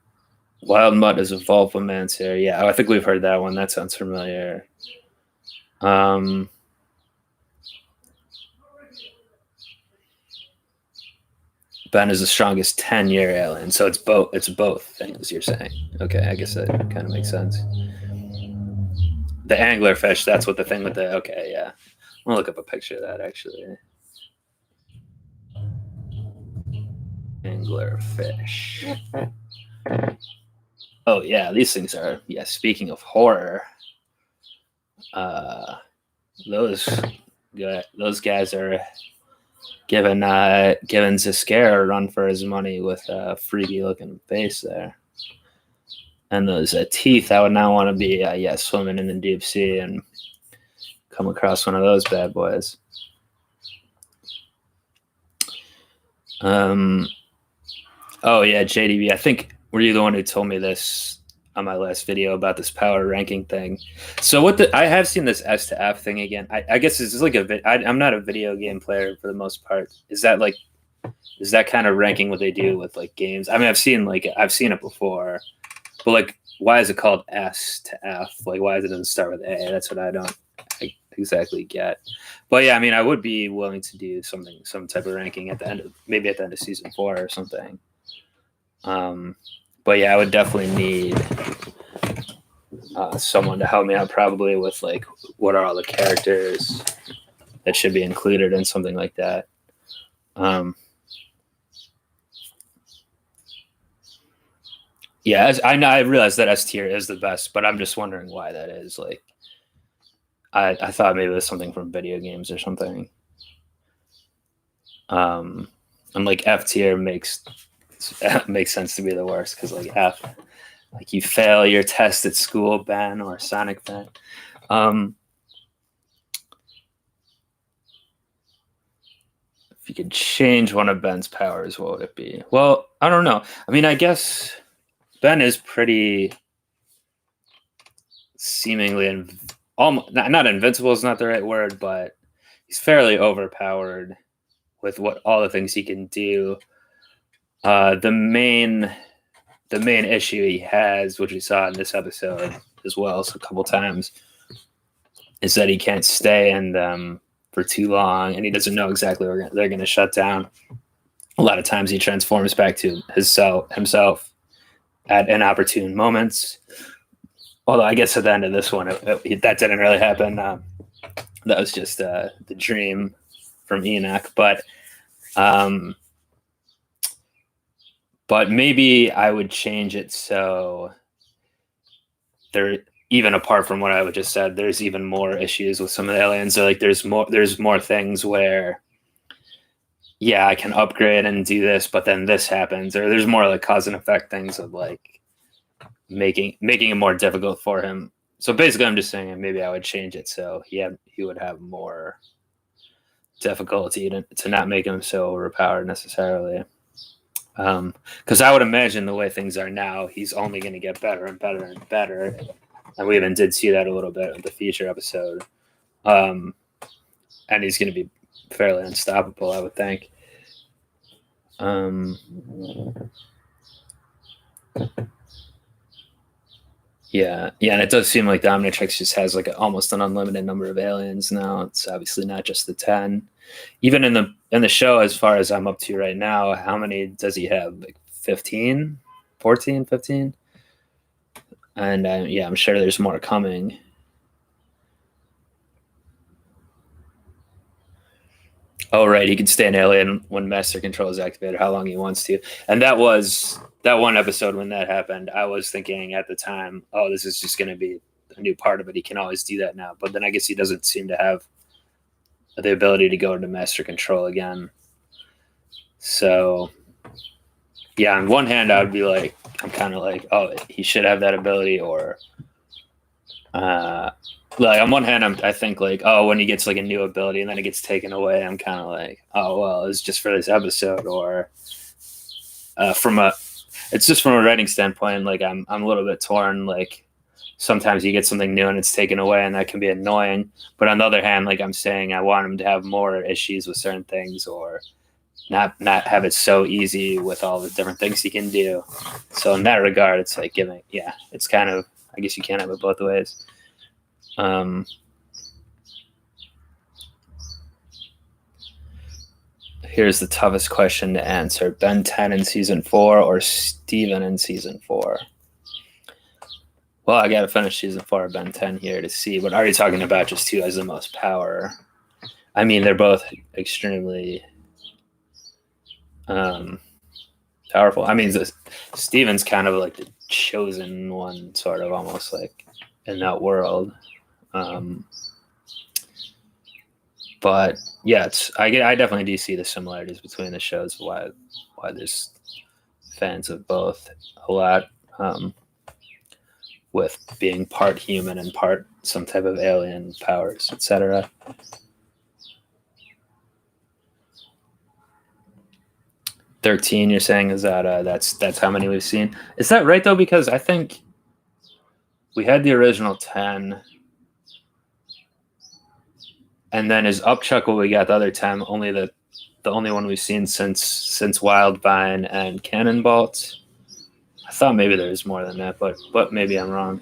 Wild Mutt is a Vulpamancer. Yeah, I think we've heard that one. That sounds familiar. Ben is the strongest 10-year alien, so it's both things you're saying. Okay, I guess that kind of makes sense. The anglerfish, that's what the thing with the, okay, yeah. I'll look up a picture of that, actually. Anglerfish. Oh, yeah, these things are, yeah, speaking of horror, those guys are giving Ziskar a run for his money with a freaky-looking face there. And those teeth, I would not want to be, swimming in the deep sea and come across one of those bad boys. Oh yeah, JDB. I think were you the one who told me this on my last video about this power ranking thing? So I have seen this S to F thing again. I guess it's like I'm not a video game player for the most part. Is that kind of ranking what they do with like games? I mean, I've seen it before, but like, why is it called S to F? Like, why does it doesn't start with A? That's what I don't exactly get. But yeah, I mean, I would be willing to do some type of ranking at the end of season 4 or something. But yeah, I would definitely need someone to help me out, probably with like what are all the characters that should be included in something like that. Yeah, I realize that S tier is the best, but I'm just wondering why that is. Like, I thought maybe it was something from video games or something. And like F tier makes sense to be the worst because like F, like you fail your test at school, Ben, or Sonic Ben. If you could change one of Ben's powers, what would it be? Well, I don't know. I mean, I guess Ben is pretty seemingly almost not invincible is not the right word, but he's fairly overpowered with all the things he can do. The main issue he has, which we saw in this episode as well, so a couple times, is that he can't stay in them for too long, and he doesn't know exactly where they're going to shut down. A lot of times he transforms back to himself at inopportune moments. Although I guess at the end of this one, that didn't really happen. That was just the dream from Enoch. But maybe I would change it so there, even apart from what I would just said, there's even more issues with some of the aliens. So like there's more things where, yeah, I can upgrade and do this, but then this happens, or there's more like cause and effect things of like making it more difficult for him. So basically, I'm just saying maybe I would change it so he would have more difficulty to not make him so overpowered necessarily. Because I would imagine the way things are now, he's only going to get better and better and better. And we even did see that a little bit in the feature episode. And he's going to be fairly unstoppable, I would think. Yeah, and it does seem like the Omnitrix just has like almost an unlimited number of aliens now. It's obviously not just the 10. Even in the show, as far as I'm up to right now, how many does he have? Like 15, 14, 15? And I'm sure there's more coming. Oh, right. He can stay an alien when master control is activated, how long he wants to. And that was that one episode when that happened. I was thinking at the time, oh, this is just going to be a new part of it. He can always do that now. But then I guess he doesn't seem to have the ability to go into master control again. So, yeah, on one hand, I would be like, I'm kind of like, oh, he should have that ability. Or, like, on one hand, I think, like, oh, when he gets, like, a new ability and then it gets taken away, I'm kind of like, oh, well, it's just for this episode. Or it's just from a writing standpoint, like, I'm a little bit torn. Like, sometimes you get something new and it's taken away, and that can be annoying. But on the other hand, like I'm saying, I want him to have more issues with certain things, or not have it so easy with all the different things he can do. So in that regard, it's like giving, yeah, it's kind of, I guess you can't have it both ways. Here's the toughest question to answer: Ben 10 in season 4 or Steven in season 4? Well, I gotta finish season 4 of Ben 10 here to see, but are you talking about just who has the most power? I mean, they're both extremely powerful. I mean, Steven's kind of like the chosen one, sort of, almost like in that world. But yeah, I definitely do see the similarities between the shows. Why there's fans of both a lot, with being part human and part some type of alien powers, etc. "13," you're saying, is that that's how many we've seen? Is that right though? Because I think we had the original 10, and then is Upchuck what we got the other 10? Only the only one we've seen since Wildvine and Cannonbolt. I thought maybe there was more than that, but maybe I'm wrong.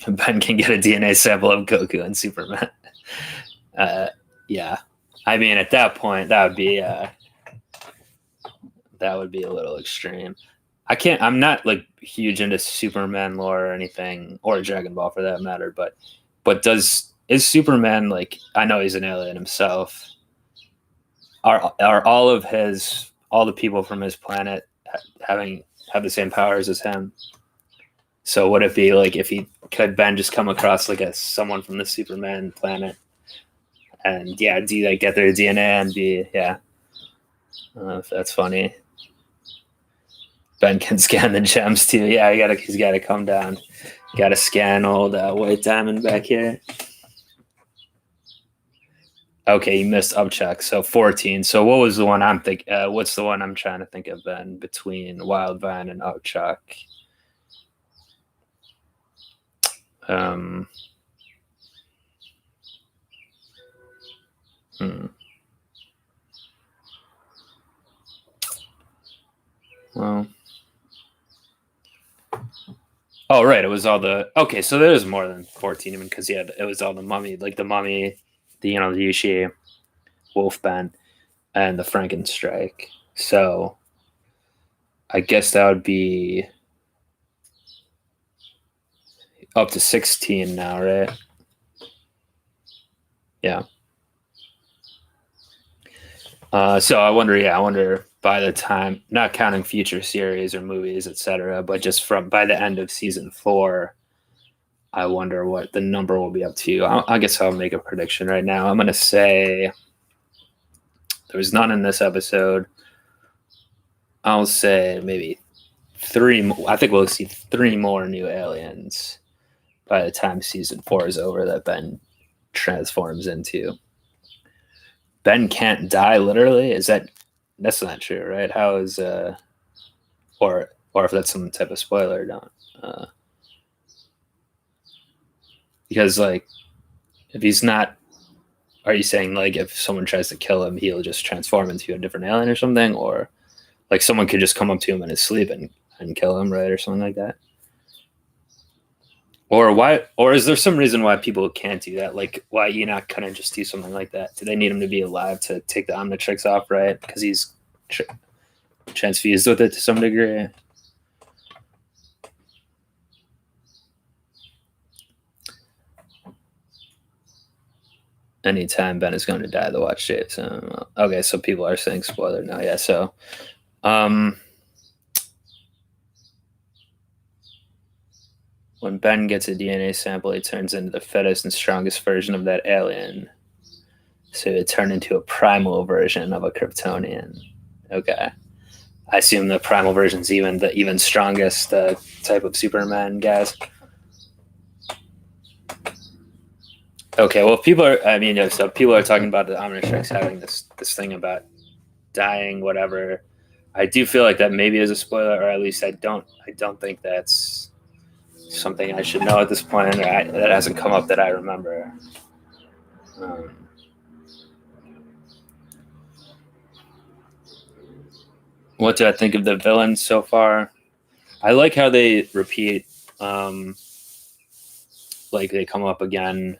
Ben can get a DNA sample of Goku and Superman. Yeah, I mean, at that point, that would be a little extreme. I'm not like huge into Superman lore or anything, or Dragon Ball for that matter. But is Superman, like, I know he's an alien himself. Are all the people from his planet have the same powers as him? So would it be like, if could Ben just come across like someone from the Superman planet, and yeah, do they get their DNA and be, yeah? If that's funny. Ben can scan the gems too. Yeah, he's got to come down. Got to scan old White Diamond back here. Okay, you missed Upchuck. So 14. So what was the one I'm thinking? What's the one I'm trying to think of then between Wildvine and Upchuck? Well. Oh, right. It was all the, okay. So there's more than 14 even, because yeah, it was all the mummy, like the mummy, the Yushi, Wolfband, and the Frankenstrike. So I guess that would be up to 16 now, right? Yeah. So I wonder by the time, not counting future series or movies, etc., but just by the end of season 4, I wonder what the number will be up to. I guess I'll make a prediction right now. I'm going to say there was none in this episode. I'll say maybe 3. I think we'll see 3 more new aliens by the time season 4 is over that Ben transforms into. Ben can't die, literally? That's not true, right? How is or if that's some type of spoiler, don't. Because, like, if he's not, are you saying, like, if someone tries to kill him, he'll just transform into a different alien or something? Or like someone could just come up to him in his sleep and kill him, right? Or something like that? Or is there some reason why people can't do that? Like, why Enoch couldn't just do something like that? Do they need him to be alive to take the Omnitrix off, right? Because he's transfused with it to some degree. anytime Ben is going to die, the watch shapes. Okay, so people are saying spoiler now. Yeah, so when Ben gets a DNA sample, he turns into the fittest and strongest version of that alien. So it turned into a primal version of a Kryptonian. Okay. I assume the primal version's even the even strongest type of Superman guys. Okay, well, people are. I mean, so people are talking about the Omnitrix having this thing about dying, whatever. I do feel like that maybe is a spoiler, or at least I don't think that's something I should know at this point, or that hasn't come up that I remember. What do I think of the villains so far? I like how they repeat, like they come up again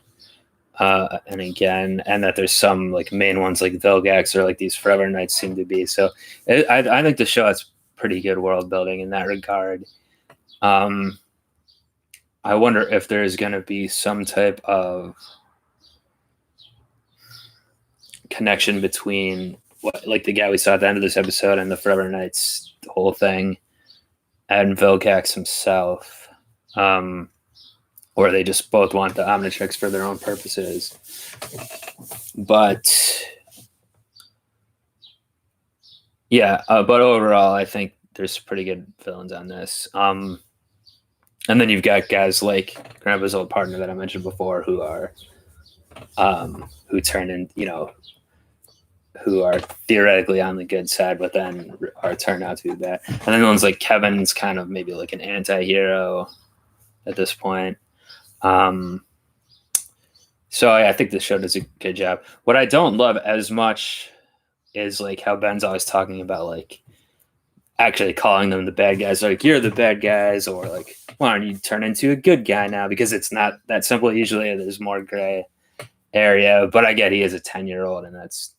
and again, and that there's some like main ones like Vilgax or like these Forever Knights seem to be. So I think the show has pretty good world building in that regard. I wonder if there's going to be some type of connection between what, like the guy we saw at the end of this episode and the Forever Knights whole thing, and Vilgax himself, or they just both want the Omnitrix for their own purposes. But yeah, but overall, I think there's pretty good villains on this. And then you've got guys like Grandpa's old partner that I mentioned before, who are who turn in, who are theoretically on the good side, but then are turned out to be bad. And then ones like Kevin's kind of maybe like an anti-hero at this point. So I think the show does a good job. What I don't love as much is like how Ben's always talking about like actually calling them the bad guys, like you're the bad guys, or like why don't you turn into a good guy now? Because it's not that simple. Usually there's more gray area, but I get he is a 10-year-old, and that's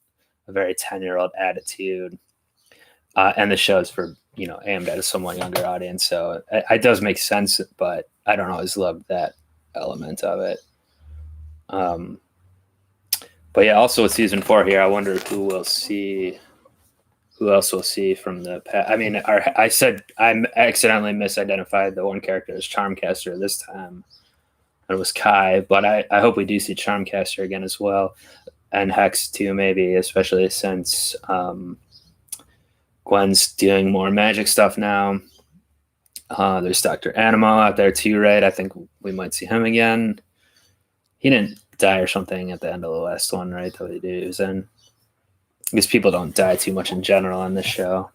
a very 10-year-old attitude. And the show's for aimed at a somewhat younger audience, so it does make sense, but I don't always love that element of it. But yeah, also with season 4 here, I wonder who else we'll see from the past. I mean, I said I accidentally misidentified the one character as Charmcaster this time. It was Kai, but I hope we do see Charmcaster again as well, and Hex too, maybe, especially since Gwen's doing more magic stuff now. There's Dr. Animo out there too, right? I think we might see him again. He didn't die or something at the end of the last one, right? That he was in. Because people don't die too much in general on this show.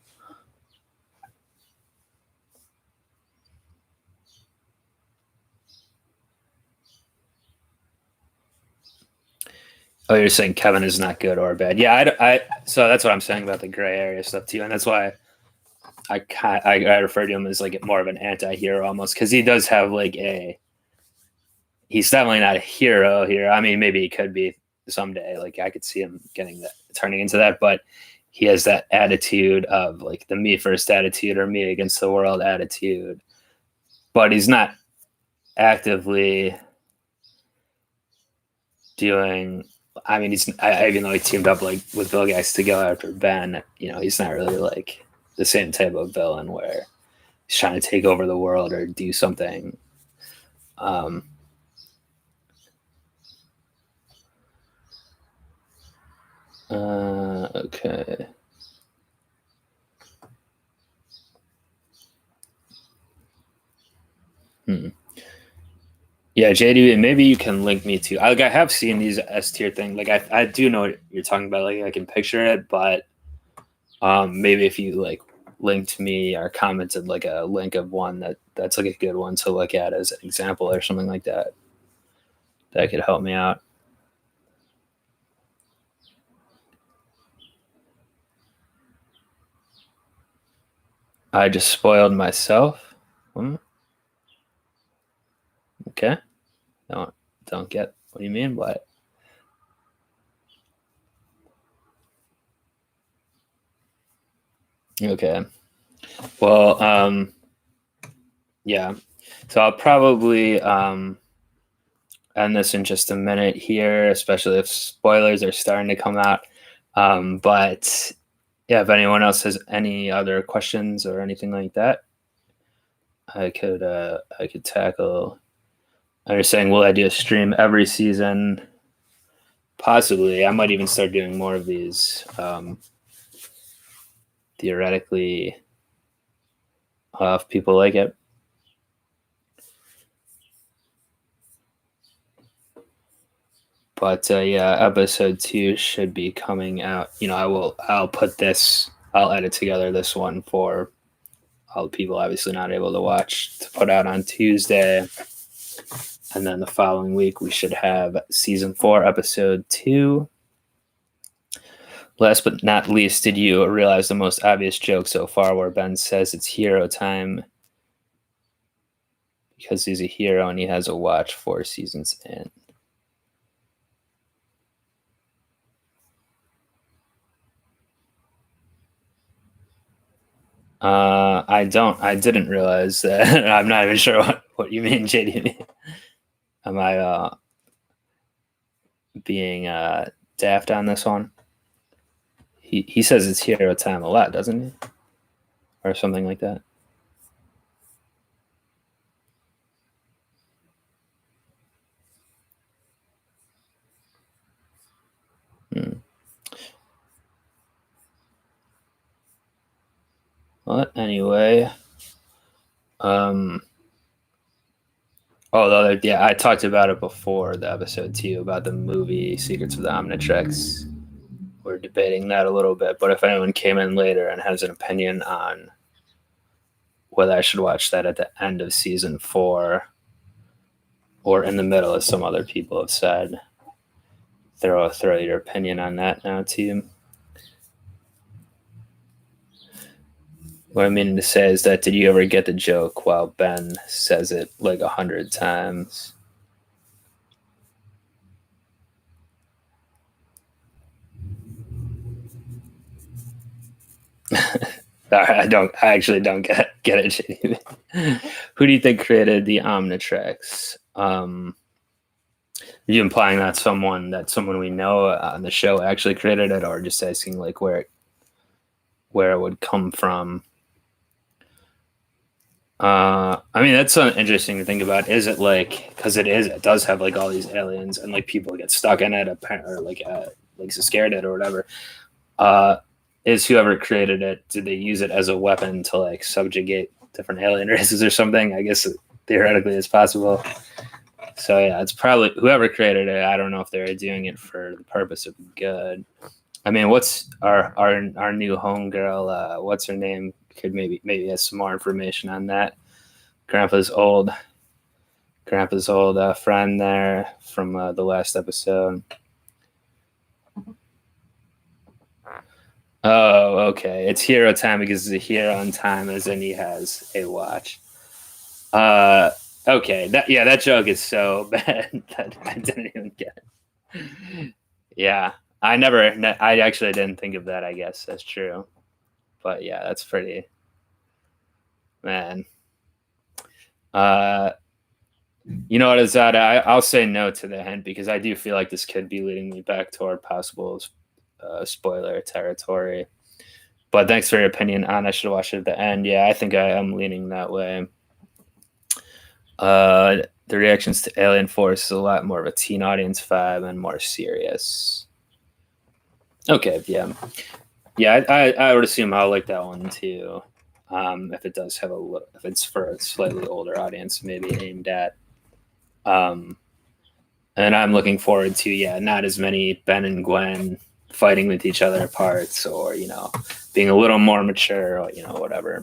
Oh, you're saying Kevin is not good or bad? Yeah, so that's what I'm saying about the gray area stuff too, and that's why I refer to him as like more of an anti-hero almost, because he does have like he's definitely not a hero here. I mean, maybe he could be someday. Like I could see him turning into that, but he has that attitude of like the me first attitude or me against the world attitude, but he's not actively doing. I mean, even though he teamed up like with Vilgax to go after Ben, he's not really like the same type of villain where he's trying to take over the world or do something. Okay. Yeah, JD, maybe you can link me to. I have seen these S tier thing. Like I do know what you're talking about. Like I can picture it, but maybe if you like linked me or commented like a link of one that's like a good one to look at as an example or something like that, that could help me out. I just spoiled myself. Okay. Don't get what you mean by it. Okay. Well, yeah. So I'll probably end this in just a minute here, especially if spoilers are starting to come out. But yeah, if anyone else has any other questions or anything like that, I could tackle. They're saying, will I do a stream every season? Possibly. I might even start doing more of these. Theoretically, if people like it. But yeah, episode 2 should be coming out. I'll edit together this one for all the people obviously not able to watch, to put out on Tuesday. And then the following week, we should have season 4, episode 2. Last but not least, did you realize the most obvious joke so far where Ben says it's hero time because he's a hero and he has a watch 4 seasons in? I didn't realize that. I'm not even sure what you mean, JD. Am I being daft on this one? He says it's hero time a lot, doesn't he? Or something like that. Well, anyway, I talked about it before the episode too, about the movie Secrets of the Omnitrix. We're debating that a little bit, but if anyone came in later and has an opinion on whether I should watch that at the end of season 4 or in the middle, as some other people have said, throw your opinion on that now too. What I'm meaning to say is that, did you ever get the joke while Ben says it like 100 times? I actually don't get it. Who do you think created the Omnitrix? Are you implying that someone we know on the show actually created it, or just asking like where it would come from? I mean, that's something interesting to think about. Is it like, because it does have like all these aliens and like people get stuck in it, or like scared it or whatever. Is whoever created it, did they use it as a weapon to like subjugate different alien races or something? I guess theoretically it's possible. So yeah, it's probably whoever created it. I don't know if they're doing it for the purpose of good. I mean, what's our new homegirl? What's her name? Could maybe has some more information on that. Grandpa's old friend there from the last episode. Oh, okay. It's hero time because it's a hero on time, as in he has a watch. Okay. That joke is so bad that I didn't even get it. Yeah. I actually didn't think of that, I guess. That's true. But yeah, that's pretty, man. You know what, Azada? I'll say no to the hint because I do feel like this could be leading me back toward possible spoiler territory. But thanks for your opinion on I should watch it at the end. Yeah, I think I am leaning that way. The reactions to Alien Force is a lot more of a teen audience vibe and more serious. Okay, yeah. I would assume I'll like that one too. If it does have if it's for a slightly older audience, maybe aimed at. And I'm looking forward to not as many Ben and Gwen fighting with each other parts, or being a little more mature, or whatever.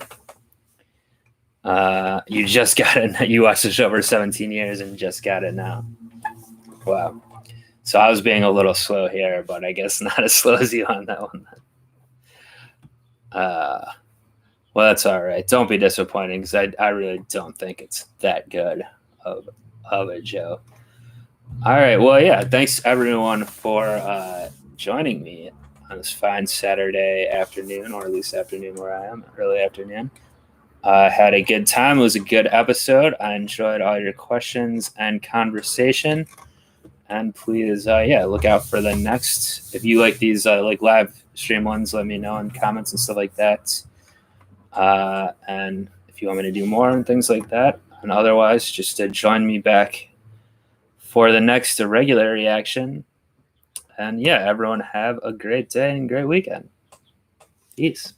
You just got it. You watched the show for 17 years and just got it now. Wow. So I was being a little slow here, but I guess not as slow as you on that one. Well, that's all right. Don't be disappointed, because I really don't think it's that good of a joke. All right. Well, yeah. Thanks everyone for joining me on this fine Saturday afternoon, or at least afternoon where I am, early afternoon. Had a good time. It was a good episode. I enjoyed all your questions and conversation. And please, look out for the next. If you like these like live stream ones, let me know in comments and stuff like that. And if you want me to do more and things like that, and otherwise, just join me back for the next regular reaction. And yeah, everyone have a great day and great weekend. Peace.